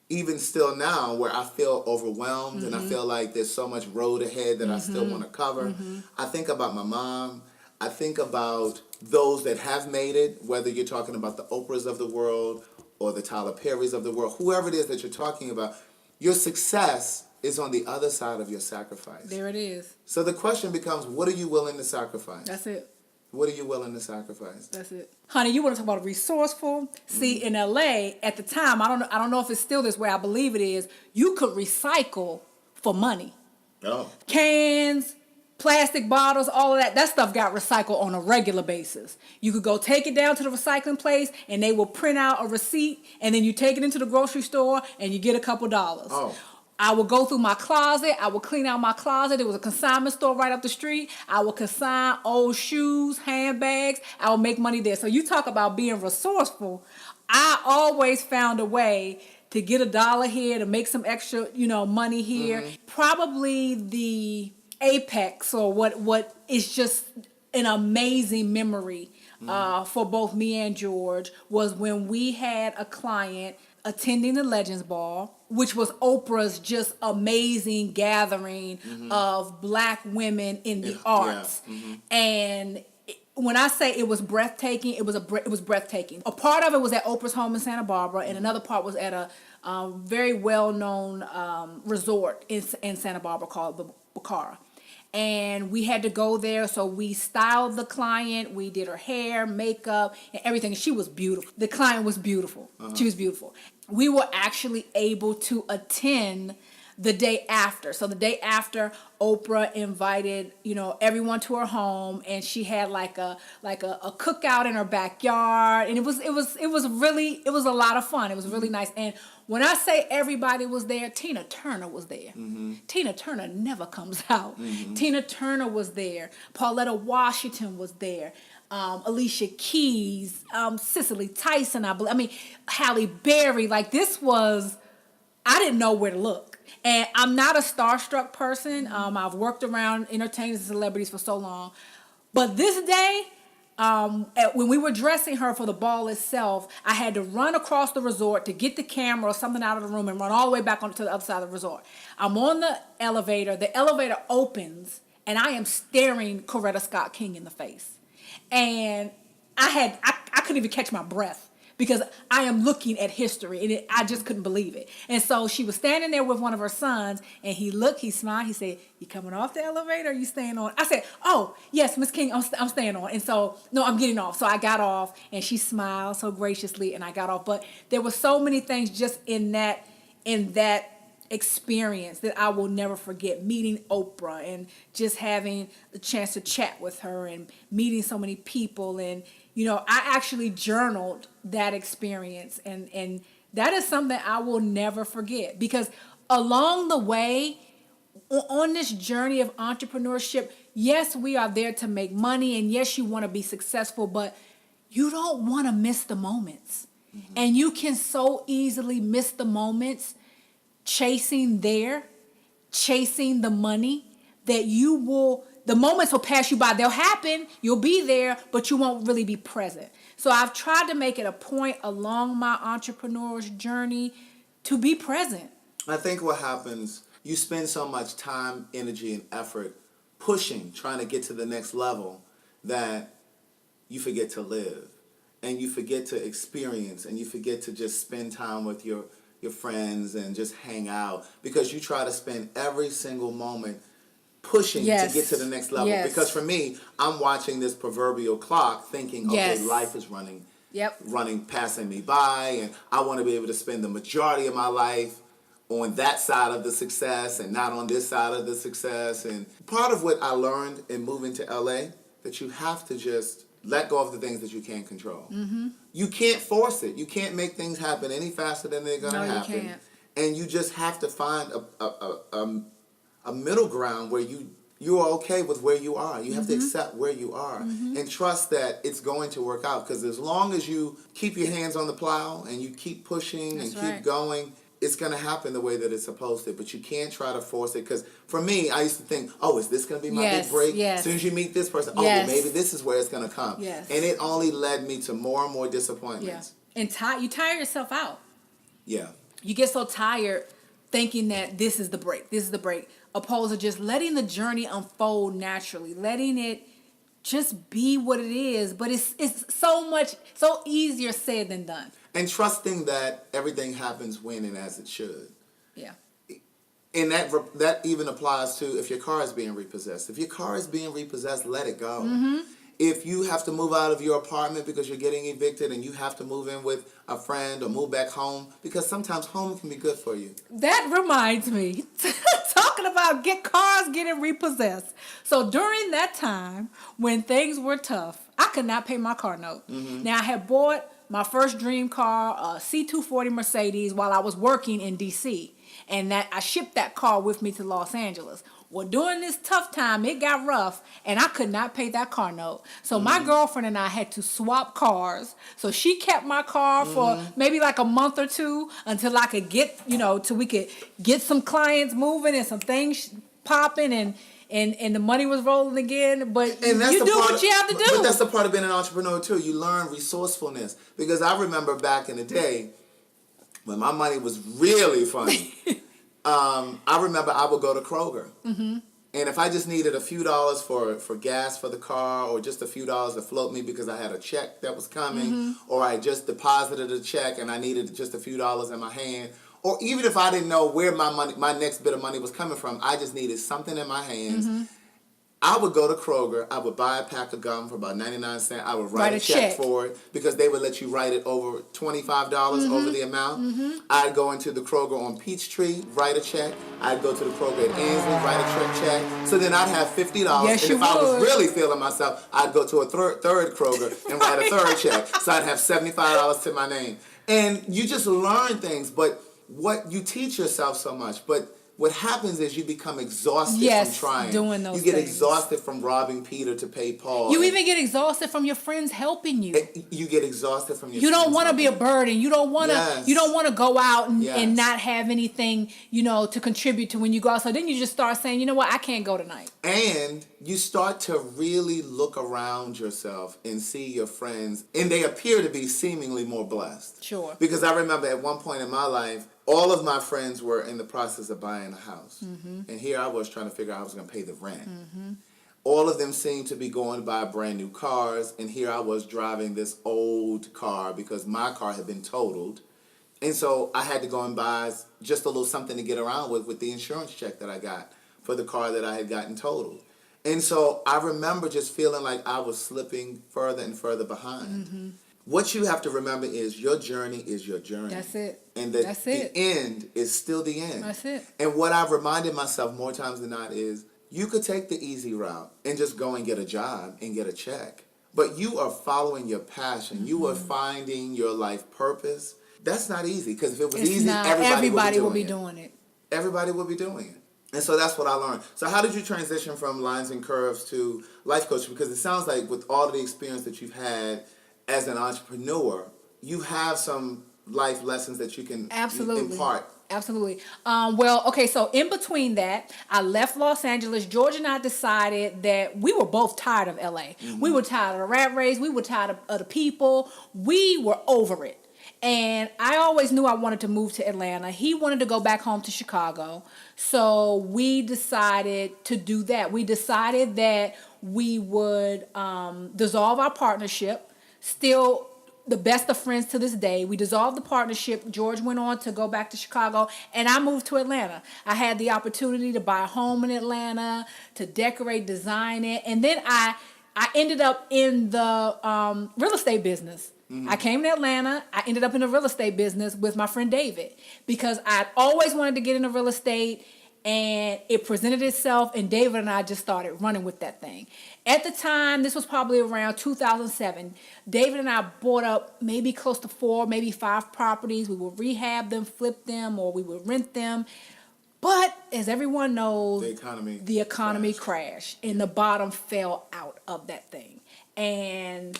even still now, where I feel overwhelmed and I feel like there's so much road ahead that I still want to cover, I think about my mom. I think about those that have made it, whether you're talking about the Oprahs of the world or the Tyler Perrys of the world, whoever it is that you're talking about, your success is on the other side of your sacrifice. There it is. So the question becomes, what are you willing to sacrifice? That's it. What are you willing to sacrifice? That's it. Honey, you want to talk about resourceful? See, in LA, at the time, I don't know if it's still this way, I believe it is, you could recycle for money. Oh. Cans, plastic bottles, all of that stuff got recycled on a regular basis. You could go take it down to the recycling place and they will print out a receipt, and then you take it into the grocery store and you get a couple dollars. Oh. I would go through my closet. I would clean out my closet. There was a consignment store right up the street. I would consign old shoes, handbags. I would make money there. So you talk about being resourceful. I always found a way to get $1 here, to make some extra, money here. Probably the apex, or what is just an amazing memory for both me and George, was when we had a client attending the Legends Ball, which was Oprah's just amazing gathering of Black women in the arts. And when I say it was breathtaking, it was breathtaking. A part of it was at Oprah's home in Santa Barbara, and another part was at a very well-known resort in Santa Barbara called the Bacara. And we had to go there, so we styled the client. We did her hair, makeup, and everything. She was beautiful. The client was beautiful. She was beautiful. We were actually able to attend the day after. So the day after, Oprah invited, everyone to her home, and she had like a cookout in her backyard, and it was a lot of fun. It was really nice. And when I say everybody was there, Tina Turner was there. Tina Turner never comes out. Tina Turner was there. Pauletta Washington was there. Alicia Keys, Cicely Tyson, Halle Berry. Like, this was, I didn't know where to look. And I'm not a starstruck person. I've worked around entertainers and celebrities for so long. But this day, when we were dressing her for the ball itself, I had to run across the resort to get the camera or something out of the room and run all the way back onto the other side of the resort. I'm on the elevator. The elevator opens, and I am staring Coretta Scott King in the face. And I couldn't even catch my breath, because I am looking at history, and I just couldn't believe it. And so she was standing there with one of her sons, and he looked, he smiled, he said, "You coming off the elevator, or you staying on?" I said, "Oh, yes, Miss King, I'm staying on." And so, no, I'm getting off. So I got off, and she smiled so graciously, and I got off. But there were so many things just in that experience that I will never forget. Meeting Oprah and just having the chance to chat with her and meeting so many people. And I actually journaled that experience, and that is something I will never forget, because along the way, on this journey of entrepreneurship, yes, we are there to make money, and yes, you want to be successful, but you don't want to miss the moments. And you can so easily miss the moments chasing the money, that the moments will pass you by. They'll happen, you'll be there, but you won't really be present. So I've tried to make it a point along my entrepreneur's journey to be present. I think what happens, you spend so much time, energy, and effort pushing, trying to get to the next level, that you forget to live, and you forget to experience, and you forget to just spend time with your friends and just hang out, because you try to spend every single moment pushing to get to the next level. Because for me, I'm watching this proverbial clock thinking, okay, life is running, passing me by, and I want to be able to spend the majority of my life on that side of the success and not on this side of the success. And part of what I learned in moving to LA, that you have to just let go of the things that you can't control. You can't force it. You can't make things happen any faster than they're going to happen. You can't. And you just have to find a middle ground where you are okay with where you are. You have to accept where you are and trust that it's going to work out. Because as long as you keep your hands on the plow and you keep pushing keep going, it's going to happen the way that it's supposed to. But you can't try to force it. Because for me, I used to think, oh, is this going to be my big break? As soon as you meet this person, well, maybe this is where it's going to come. And it only led me to more and more disappointments. And you tire yourself out. Yeah. You get so tired thinking that this is the break, opposed to just letting the journey unfold naturally, letting it just be what it is. But it's so easier said than done. And trusting that everything happens when and as it should. Yeah. And that even applies to if your car is being repossessed. If your car is being repossessed, let it go. if you have to move out of your apartment because you're getting evicted and you have to move in with a friend or move back home, because sometimes home can be good for you. That reminds me, talking about cars getting repossessed. So during that time, when things were tough, I could not pay my car note. Mm-hmm. Now, I had bought my first dream car, a C240 Mercedes, while I was working in D.C., and that I shipped that car with me to Los Angeles. Well, during this tough time, it got rough, and I could not pay that car note. So my girlfriend and I had to swap cars. So she kept my car for maybe like a month or two until I could get, till we could get some clients moving and some things popping and the money was rolling again. But And that's you the do part what you have to do. But that's the part of being an entrepreneur too. You learn resourcefulness. Because I remember back in the day when my money was really funny. I remember I would go to Kroger. Mm-hmm. And if I just needed a few dollars for gas for the car, or just a few dollars to float me because I had a check that was coming, or I just deposited a check and I needed just a few dollars in my hand, or even if I didn't know where my next bit of money was coming from, I just needed something in my hands. I would go to Kroger, I would buy a pack of gum for about 99 cents. I would write a check for it because they would let you write it over $25 over the amount. I'd go into the Kroger on Peachtree, write a check. I'd go to the Kroger at Ainsley, write a check. So then I'd have $50. Yes, and if I was really feeling myself, I'd go to a third Kroger and write a third check. So I'd have $75 to my name. And you just learn things, but what you teach yourself so much. But what happens is you become exhausted from trying. Doing those You get things. exhausted from robbing Peter to pay Paul. You even get exhausted from your friends helping you. You get exhausted from your You don't friends want to be a helping. burden. You don't want to. Yes. You don't want to go out and Yes. not have anything, to contribute to when you go out. So then you just start saying, you know what, I can't go tonight. And you start to really look around yourself and see your friends, and they appear to be seemingly more blessed. Sure. Because I remember at one point in my life, all of my friends were in the process of buying a house. And here I was trying to figure out how I was going to pay the rent. All of them seemed to be going to buy brand new cars, and here I was driving this old car because my car had been totaled. And so I had to go and buy just a little something to get around with the insurance check that I got for the car that I had gotten totaled. And so I remember just feeling like I was slipping further and further behind. What you have to remember is your journey is your journey. That's it. And That's it. the end is still the end. That's it. And what I've reminded myself more times than not is you could take the easy route and just go and get a job and get a check. But you are following your passion. You are finding your life purpose. That's not easy, because if it was easy, everybody would be doing it. Everybody would be doing it. And so that's what I learned. So how did you transition from Lines and Curves to life coach? Because it sounds like with all of the experience that you've had as an entrepreneur, you have some life lessons that you can impart. Absolutely. So in between that, I left Los Angeles. George and I decided that we were both tired of LA. We were tired of the rat race. We were tired of the people. We were over it. And I always knew I wanted to move to Atlanta. He wanted to go back home to Chicago. So we decided to do that. We decided that we would dissolve our partnership. Still the best of friends to this day. We dissolved the partnership. George went on to go back to Chicago, and I moved to Atlanta. I had the opportunity to buy a home in Atlanta, to decorate, design it, and then I ended up in the real estate business. I came to Atlanta. I ended up in the real estate business with my friend David because I'd always wanted to get into real estate, and it presented itself, and David and I just started running with that thing. At the time, this was probably around 2007, David and I bought up maybe close to 4, maybe 5 properties. We would rehab them, flip them, or we would rent them. But as everyone knows, the economy crashed, and the bottom fell out of that thing. And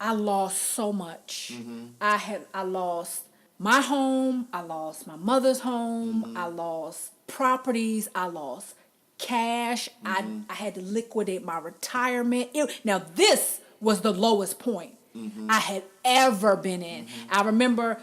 I lost so much. I lost my home. I lost my mother's home. I lost properties. I lost cash. I had to liquidate my retirement. Now, this was the lowest point I had ever been in. I remember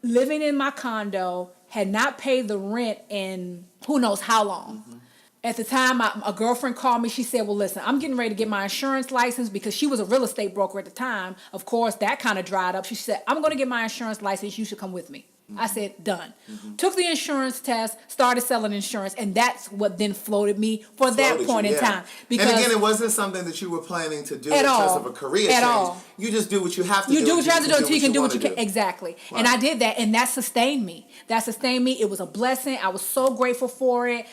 living in my condo, had not paid the rent in who knows how long. At the time, a girlfriend called me. She said, well, listen, I'm getting ready to get my insurance license because she was a real estate broker at the time. Of course, that kind of dried up. She said, I'm going to get my insurance license. You should come with me. I said, done. Took the insurance test, started selling insurance, and that's what then floated me for that point in time. Because and again, it wasn't something that you were planning to do at because all, of a career at change. all. You just do what you have to do. You do what you have to do until you can do what you wanna can. Exactly. Right. And I did that, and that sustained me. It was a blessing. I was so grateful for it.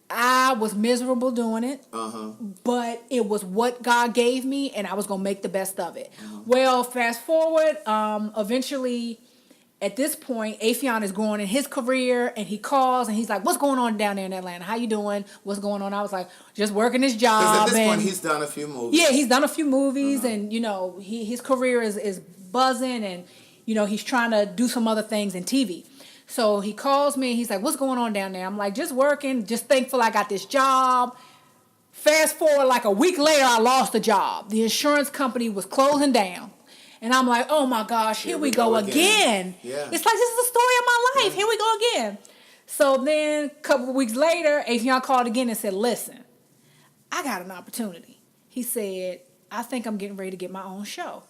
I was miserable doing it, but it was what God gave me, and I was going to make the best of it. Well, fast forward, eventually, at this point, Afion is growing in his career, and he calls, and he's like, what's going on down there in Atlanta? How you doing? What's going on? I was like, just working his job. Because at this point, he's done a few movies. Yeah, he's done a few movies, and, you know, his career is buzzing, and, you know, he's trying to do some other things in TV. So he calls me and he's like, what's going on down there? I'm like, just working, just thankful I got this job. Fast forward like a week later, I lost the job. The insurance company was closing down. And I'm like, oh my gosh, here we go again. Yeah. It's like, this is the story of my life. Here we go again. So then a couple of weeks later, Afion called again and said, listen, I got an opportunity. He said, I think I'm getting ready to get my own show.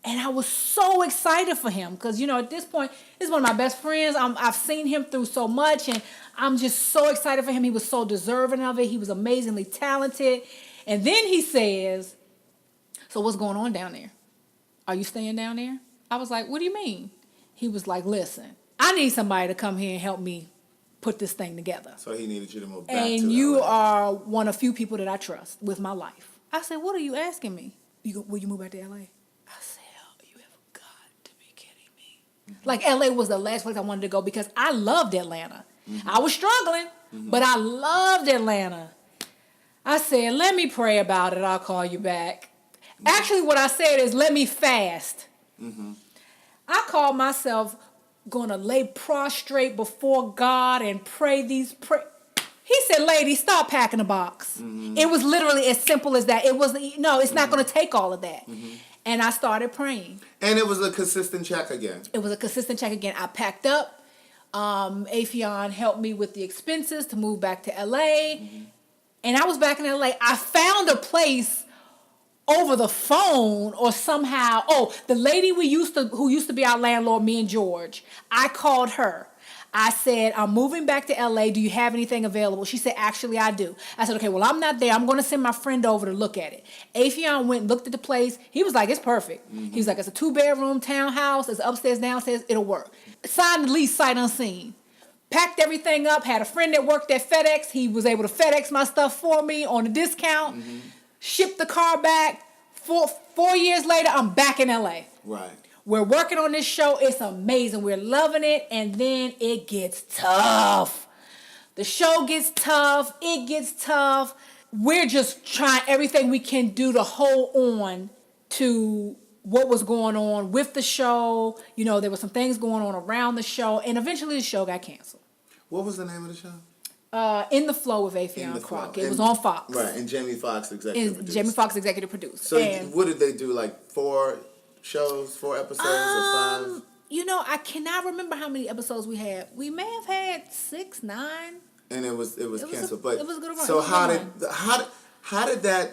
And I was so excited for him because, you know, at this point, he's one of my best friends. I've seen him through so much, and I'm just so excited for him. He was so deserving of it. He was amazingly talented. And then he says, so what's going on down there? Are you staying down there? I was like, what do you mean? He was like, listen, I need somebody to come here and help me put this thing together. So he needed you to move back and to you LA. are one of few people that I trust with my life. I said, what are you asking me? Will you move back to LA? I said, you have got to be kidding me. Like, LA was the last place I wanted to go because I loved Atlanta. I was struggling, but I loved Atlanta. I said, let me pray about it. I'll call you back. Actually, what I said is, let me fast. I called myself going to lay prostrate before God and pray these He said, lady, stop packing a box. It was literally as simple as that. It was, no, it's not going to take all of that. And I started praying. And it was a consistent check again. It was a consistent check again. I packed up. Afion helped me with the expenses to move back to LA. And I was back in LA. I found a place over the phone or somehow. Oh, the lady who used to be our landlord, me and George, I called her. I said, I'm moving back to LA. Do you have anything available? She said, actually, I do. I said, okay, well, I'm not there. I'm going to send my friend over to look at it. Afion went and looked at the place. He was like, it's perfect. He was like, it's a 2-bedroom townhouse. It's upstairs, downstairs. It'll work. Signed the lease sight unseen. Packed everything up. Had a friend that worked at FedEx. He was able to FedEx my stuff for me on a discount. Shipped the car back. 4 years later, I'm back in LA. Right. We're working on this show. It's amazing. We're loving it. And then it gets tough. The show gets tough. It gets tough. We're just trying everything we can do to hold on to what was going on with the show. You know, there were some things going on around the show. And eventually the show got canceled. What was the name of the show? In the Flow with Afion Crock. It was on Fox. Right, and Jamie Foxx executive produced. Jamie Foxx executive produced. So what did they do, like 4 shows, 4 episodes, or 5? You know, I cannot remember how many episodes we had. We may have had 6, 9. And it was canceled. But it was a good run. So how did that?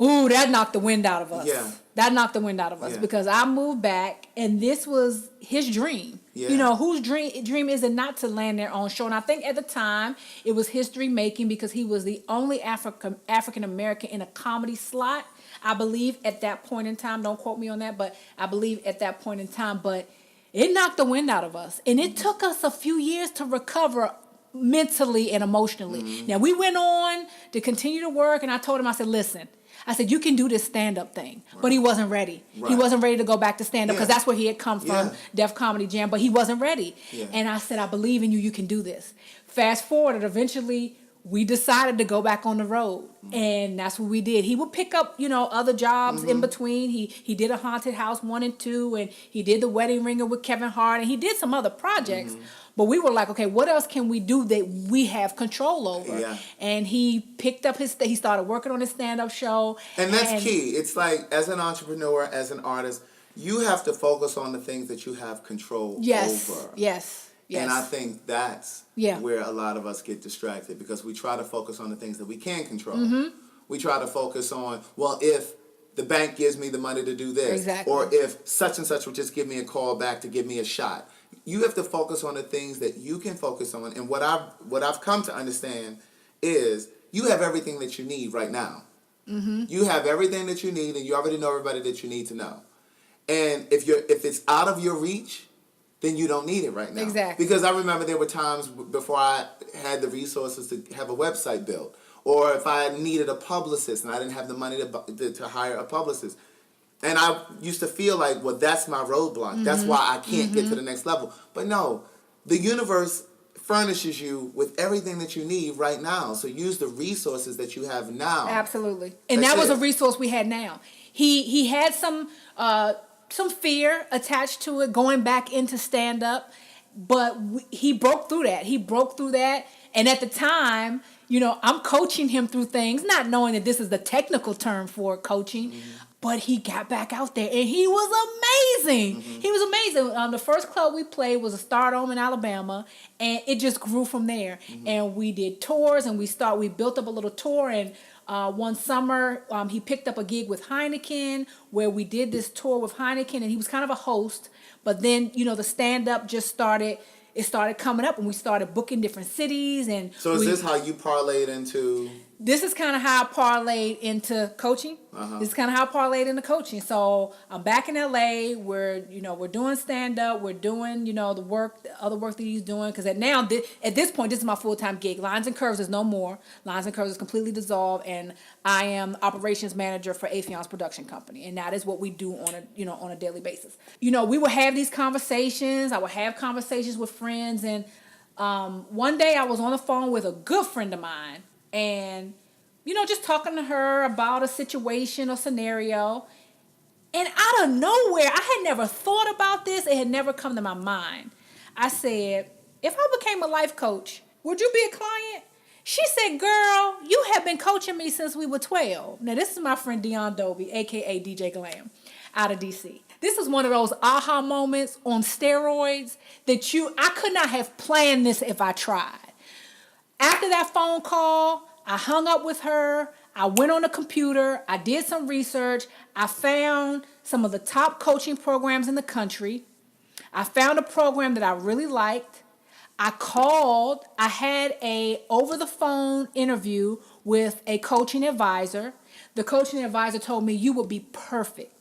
Ooh, that knocked the wind out of us. Yeah. That knocked the wind out of us because I moved back, and this was his dream. Yeah. You know, whose dream is it not to land their own show? And I think at the time it was history making because he was the only African American in a comedy slot. I believe at that point in time, don't quote me on that, but I believe at that point in time, but it knocked the wind out of us. And it took us a few years to recover mentally and emotionally. Now, we went on to continue to work, and I told him, I said, listen, I said, you can do this stand-up thing. Right. But he wasn't ready. Right. He wasn't ready to go back to stand-up because that's where he had come from, Def Comedy Jam, but he wasn't ready. Yeah. And I said, I believe in you. You can do this. Fast forward, eventually we decided to go back on the road, and that's what we did. He would pick up, you know, other jobs in between. He did a Haunted House 1 and 2, and he did The Wedding Ringer with Kevin Hart, and he did some other projects. But we were like, okay, what else can we do that we have control over? Yeah. And he picked up he started working on his stand-up show. And that's key. It's like, as an entrepreneur, as an artist, you have to focus on the things that you have control over. Yes. And I think that's where a lot of us get distracted because we try to focus on the things that we can control. We try to focus on, well, if the bank gives me the money to do this, or if such and such will just give me a call back to give me a shot. You have to focus on the things that you can focus on. And what I've come to understand is you have everything that you need right now. Mm-hmm. You have everything that you need, and you already know everybody that you need to know. And if it's out of your reach, then you don't need it right now. Exactly. Because I remember there were times before I had the resources to have a website built, or if I needed a publicist and I didn't have the money to hire a publicist. And I used to feel like, well, that's my roadblock. Mm-hmm. That's why I can't get to the next level. But no, the universe furnishes you with everything that you need right now. So use the resources that you have now. Absolutely. And that was a resource we had now. He had some fear attached to it going back into stand-up, but he broke through that. And at the time, I'm coaching him through things, not knowing that this is the technical term for coaching, but he got back out there and he was amazing. Mm-hmm. He was amazing. The first club we played was a Stardome in Alabama, and it just grew from there. Mm-hmm. And we did tours, and we built up a little tour. And one summer, he picked up a gig with Heineken, where we did this tour with Heineken, and he was kind of a host. But then, the stand-up just started. It started coming up, and we started booking different cities. And so is this how you parlayed into? This is kind of how I parlayed into coaching. Uh-huh. This is kind of how I parlayed into coaching. So I'm back in LA. We're doing stand up. We're doing the other work that he's doing. Because at this point, this is my full time gig. Lines and Curves is no more. Lines and Curves is completely dissolved, and I am the operations manager for Afion's production company, and that is what we do on a daily basis. We will have these conversations. I will have conversations with friends, and one day I was on the phone with a good friend of mine. And, just talking to her about a situation or scenario. And out of nowhere, I had never thought about this. It had never come to my mind. I said, if I became a life coach, would you be a client? She said, girl, you have been coaching me since we were 12. Now, this is my friend Dion Dobie, a.k.a. DJ Glam, out of D.C. This is one of those aha moments on steroids that I could not have planned this if I tried. After that phone call, I hung up with her. I went on the computer. I did some research. I found some of the top coaching programs in the country. I found a program that I really liked. I called. I had a over-the-phone interview with a coaching advisor. The coaching advisor told me, you would be perfect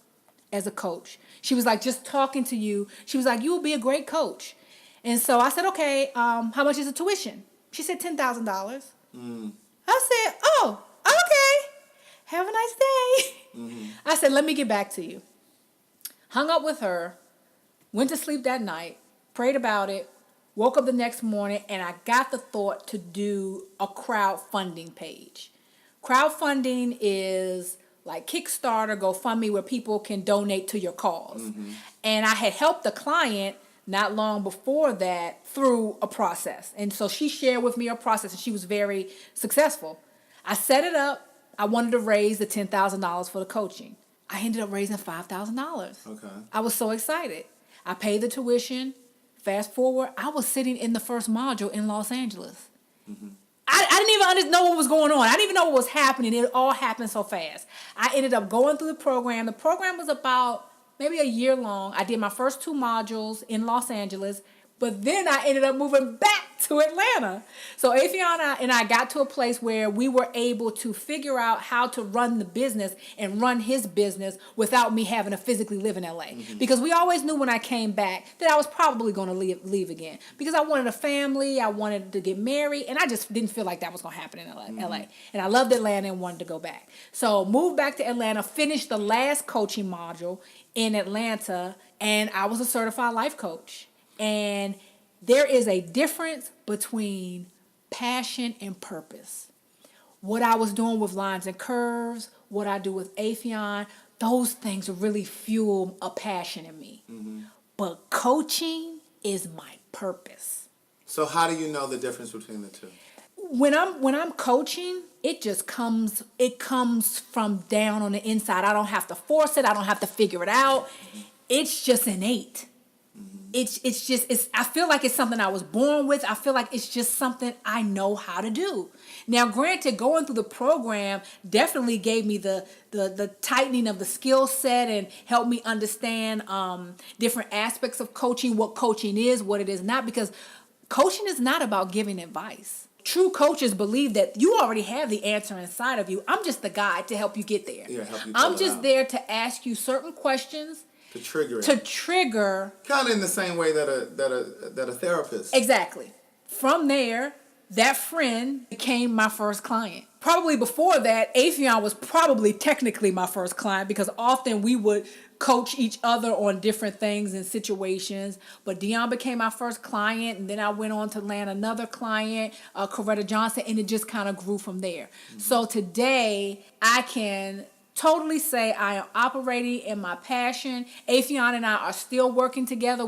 as a coach. She was like, just talking to you. She was like, you would be a great coach. And so I said, okay, how much is the tuition? She said $10,000. I said, oh, okay. Have a nice day. Mm-hmm. I said, let me get back to you. Hung up with her, went to sleep that night, prayed about it, woke up the next morning, and I got the thought to do a crowdfunding page. Crowdfunding is like Kickstarter, GoFundMe, where people can donate to your cause. Mm-hmm. And I had helped a client not long before that through a process. And so she shared with me her process, and she was very successful. I set it up. I wanted to raise the $10,000 for the coaching. I ended up raising $5,000. Okay. I was so excited. I paid the tuition. Fast forward, I was sitting in the first module in Los Angeles. Mm-hmm. I didn't even know what was going on. I didn't even know what was happening. It all happened so fast. I ended up going through the program. The program was about maybe a year long. I did my first 2 modules in Los Angeles, but then I ended up moving back to Atlanta. So Afiana and I got to a place where we were able to figure out how to run the business and run his business without me having to physically live in LA. Mm-hmm. Because we always knew when I came back that I was probably going to leave again. Because I wanted a family, I wanted to get married, and I just didn't feel like that was going to happen in LA. Mm-hmm. And I loved Atlanta and wanted to go back. So moved back to Atlanta, finished the last coaching module in Atlanta, and I was a certified life coach. And there is a difference between passion and purpose. What I was doing with Lines and Curves, what I do with Afion, those things really fuel a passion in me. Mm-hmm. But coaching is my purpose. So how do you know the difference between the two? When I'm coaching, it comes from down on the inside. I don't have to force it. I don't have to figure it out. Mm-hmm. It's just innate. Mm-hmm. I feel like it's something I was born with. I feel like it's just something I know how to do. Now, granted, going through the program definitely gave me the tightening of the skill set and helped me understand different aspects of coaching, what coaching is, what it is not, because coaching is not about giving advice. True coaches believe that you already have the answer inside of you. I'm just the guide to help you get there. Yeah, help you I'm fill it just out. there to ask you certain questions To trigger it. to trigger. Kind of in the same way that a therapist. Exactly. From there, that friend became my first client. Probably before that, Afion was probably technically my first client because often we would coach each other on different things and situations. But Dion became my first client, and then I went on to land another client, Coretta Johnson, and it just kind of grew from there. Mm-hmm. So today, I can totally say I am operating in my passion. Afion and I are still working together.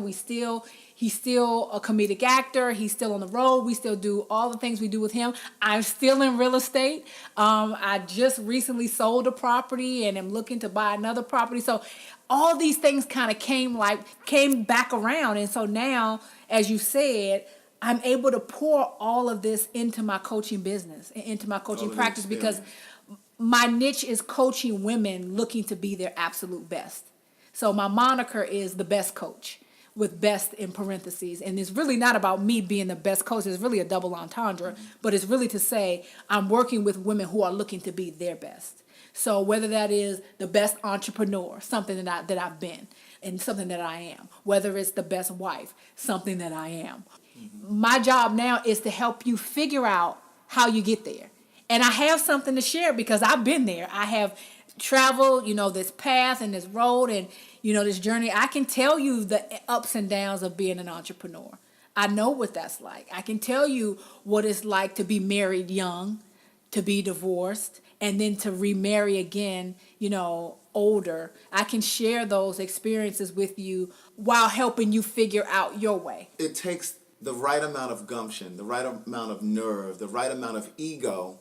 He's still a comedic actor. He's still on the road. We still do all the things we do with him. I'm still in real estate. I just recently sold a property and am looking to buy another property. So all these things kind of came back around. And so now, as you said, I'm able to pour all of this into my coaching business and into my coaching practice because my niche is coaching women looking to be their absolute best. So my moniker is the best coach, with best in parentheses. And it's really not about me being the best coach. It's really a double entendre, but it's really to say I'm working with women who are looking to be their best. So whether that is the best entrepreneur, something that I've been, and something that I am, whether it's the best wife, something that I am. My job now is to help you figure out how you get there. And I have something to share because I've been there. I have traveled, this path and this road and, this journey. I can tell you the ups and downs of being an entrepreneur. I know what that's like. I can tell you what it's like to be married young, to be divorced, and then to remarry again, older. I can share those experiences with you while helping you figure out your way. It takes the right amount of gumption, the right amount of nerve, the right amount of ego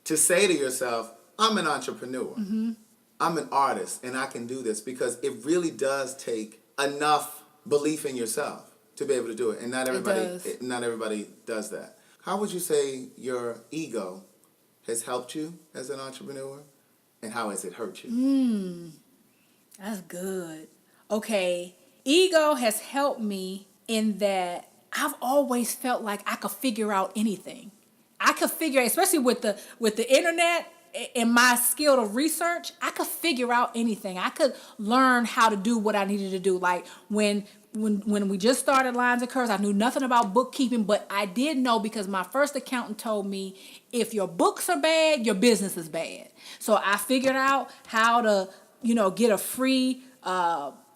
to say to yourself, I'm an entrepreneur. Mm-hmm. I'm an artist and I can do this, because it really does take enough belief in yourself to be able to do it. And not everybody does that. How would you say your ego has helped you as an entrepreneur, and how has it hurt you? That's good. Okay. Ego has helped me in that I've always felt like I could figure out anything. I could figure, especially with the internet and my skill of research, I could figure out anything. I could learn how to do what I needed to do. Like when we just started Lines of Curves, I knew nothing about bookkeeping, but I did know because my first accountant told me, if your books are bad, your business is bad. So I figured out how to, get a free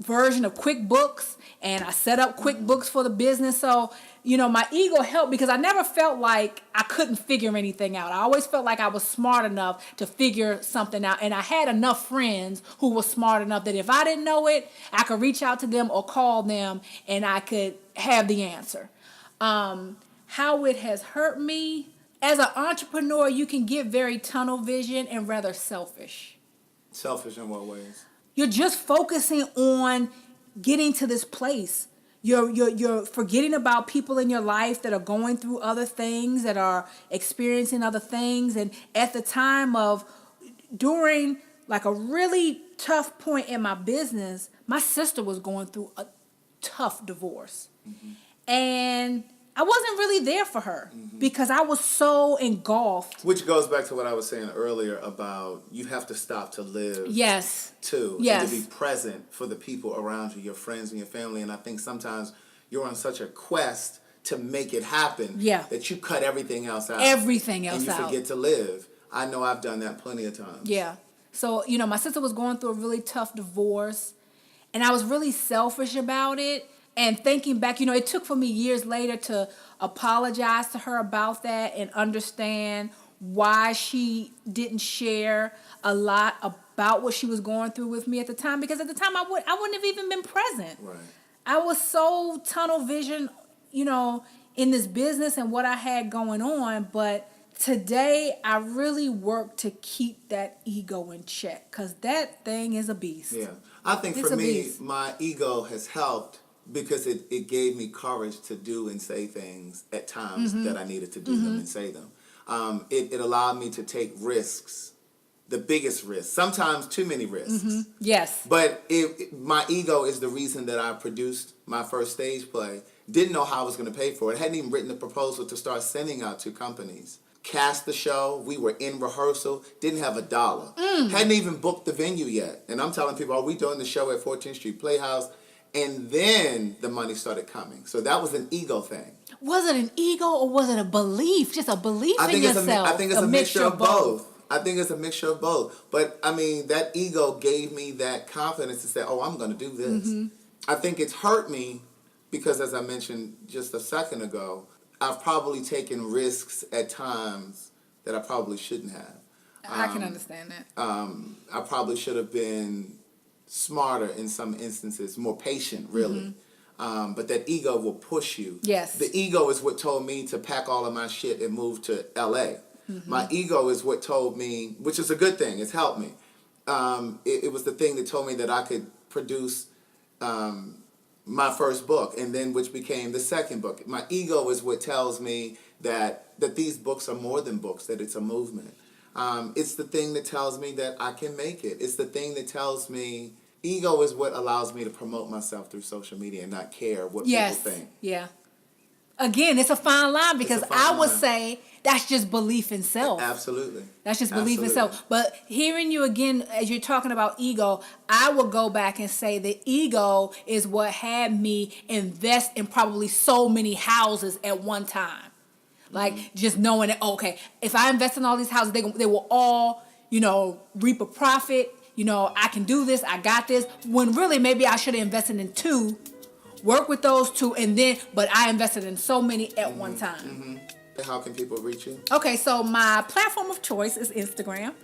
version of QuickBooks, and I set up QuickBooks for the business. So, my ego helped because I never felt like I couldn't figure anything out. I always felt like I was smart enough to figure something out. And I had enough friends who were smart enough that if I didn't know it, I could reach out to them or call them and I could have the answer. How it has hurt me, as an entrepreneur, you can get very tunnel vision and rather selfish. Selfish in what ways? You're just focusing on getting to this place. You're forgetting about people in your life that are going through other things, that are experiencing other things. And at the time during like a really tough point in my business, my sister was going through a tough divorce. Mm-hmm. And I wasn't really there for her because I was so engulfed. Which goes back to what I was saying earlier about you have to stop to live. Yes. Too. Yes. And to be present for the people around you, your friends and your family. And I think sometimes you're on such a quest to make it happen that you cut everything else out. Everything else out. And you forget to live. I know I've done that plenty of times. Yeah. So, my sister was going through a really tough divorce, and I was really selfish about it. And thinking back, it took for me years later to apologize to her about that and understand why she didn't share a lot about what she was going through with me at the time. Because at the time, I wouldn't have even been present. Right. I was so tunnel vision, in this business and what I had going on. But today, I really work to keep that ego in check because that thing is a beast. Yeah. I think for me, my ego has helped because it gave me courage to do and say things at times that I needed to do them and say them. It allowed me to take risks, the biggest risks, sometimes too many risks. Yes. But my ego is the reason that I produced my first stage play. Didn't know how I was going to pay for it. Hadn't even written a proposal to start sending out to companies. Cast the show. We were in rehearsal. Didn't have $1. Hadn't even booked the venue yet. And I'm telling people, are we doing the show at 14th Street Playhouse? And then the money started coming. So that was an ego thing. Was it an ego or was it a belief? Just a belief in yourself? I think it's a mixture of both. I think it's a mixture of both. But, I mean, that ego gave me that confidence to say, oh, I'm going to do this. I think it's hurt me because, as I mentioned just a second ago, I've probably taken risks at times that I probably shouldn't have. I can understand that. I probably should have been smarter in some instances, more patient, really. But that ego will push you. Yes. The ego is what told me to pack all of my shit and move to L.A. My ego is what told me, which is a good thing, it's helped me. It was the thing that told me that I could produce my first book, and then which became the second book. My ego is what tells me that these books are more than books, that it's a movement. It's the thing that tells me that I can make it. It's the thing that tells me, ego is what allows me to promote myself through social media and not care what people think. Yeah. Again, it's a fine line because I would line. say that's just belief in self. Absolutely. That's just belief in self. But hearing you again, as you're talking about ego, I will go back and say the ego is what had me invest in probably so many houses at one time. Like just knowing that, okay, if I invest in all these houses, they will all, reap a profit. I can do this. I got this. When really maybe I should have invested in 2, work with those 2, and then, but I invested in so many at one time. How can people reach you? Okay, so my platform of choice is Instagram.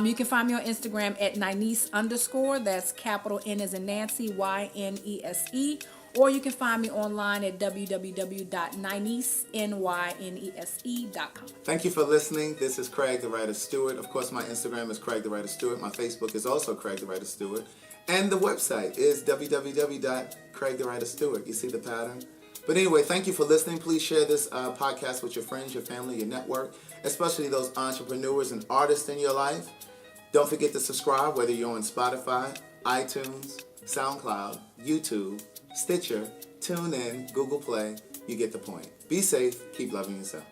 You can find me on Instagram at Nynese_. That's capital N as in Nancy, YNESE. Or you can find me online at www.nynesE.com. Thank you for listening. This is Craig the Writer Stewart. Of course, my Instagram is Craig the Writer Stewart. My Facebook is also Craig the Writer Stewart. And the website is www.craigthewriterstewart. You see the pattern? But anyway, thank you for listening. Please share this podcast with your friends, your family, your network, especially those entrepreneurs and artists in your life. Don't forget to subscribe, whether you're on Spotify, iTunes, SoundCloud, YouTube, Stitcher, TuneIn, Google Play. You get the point. Be safe. Keep loving yourself.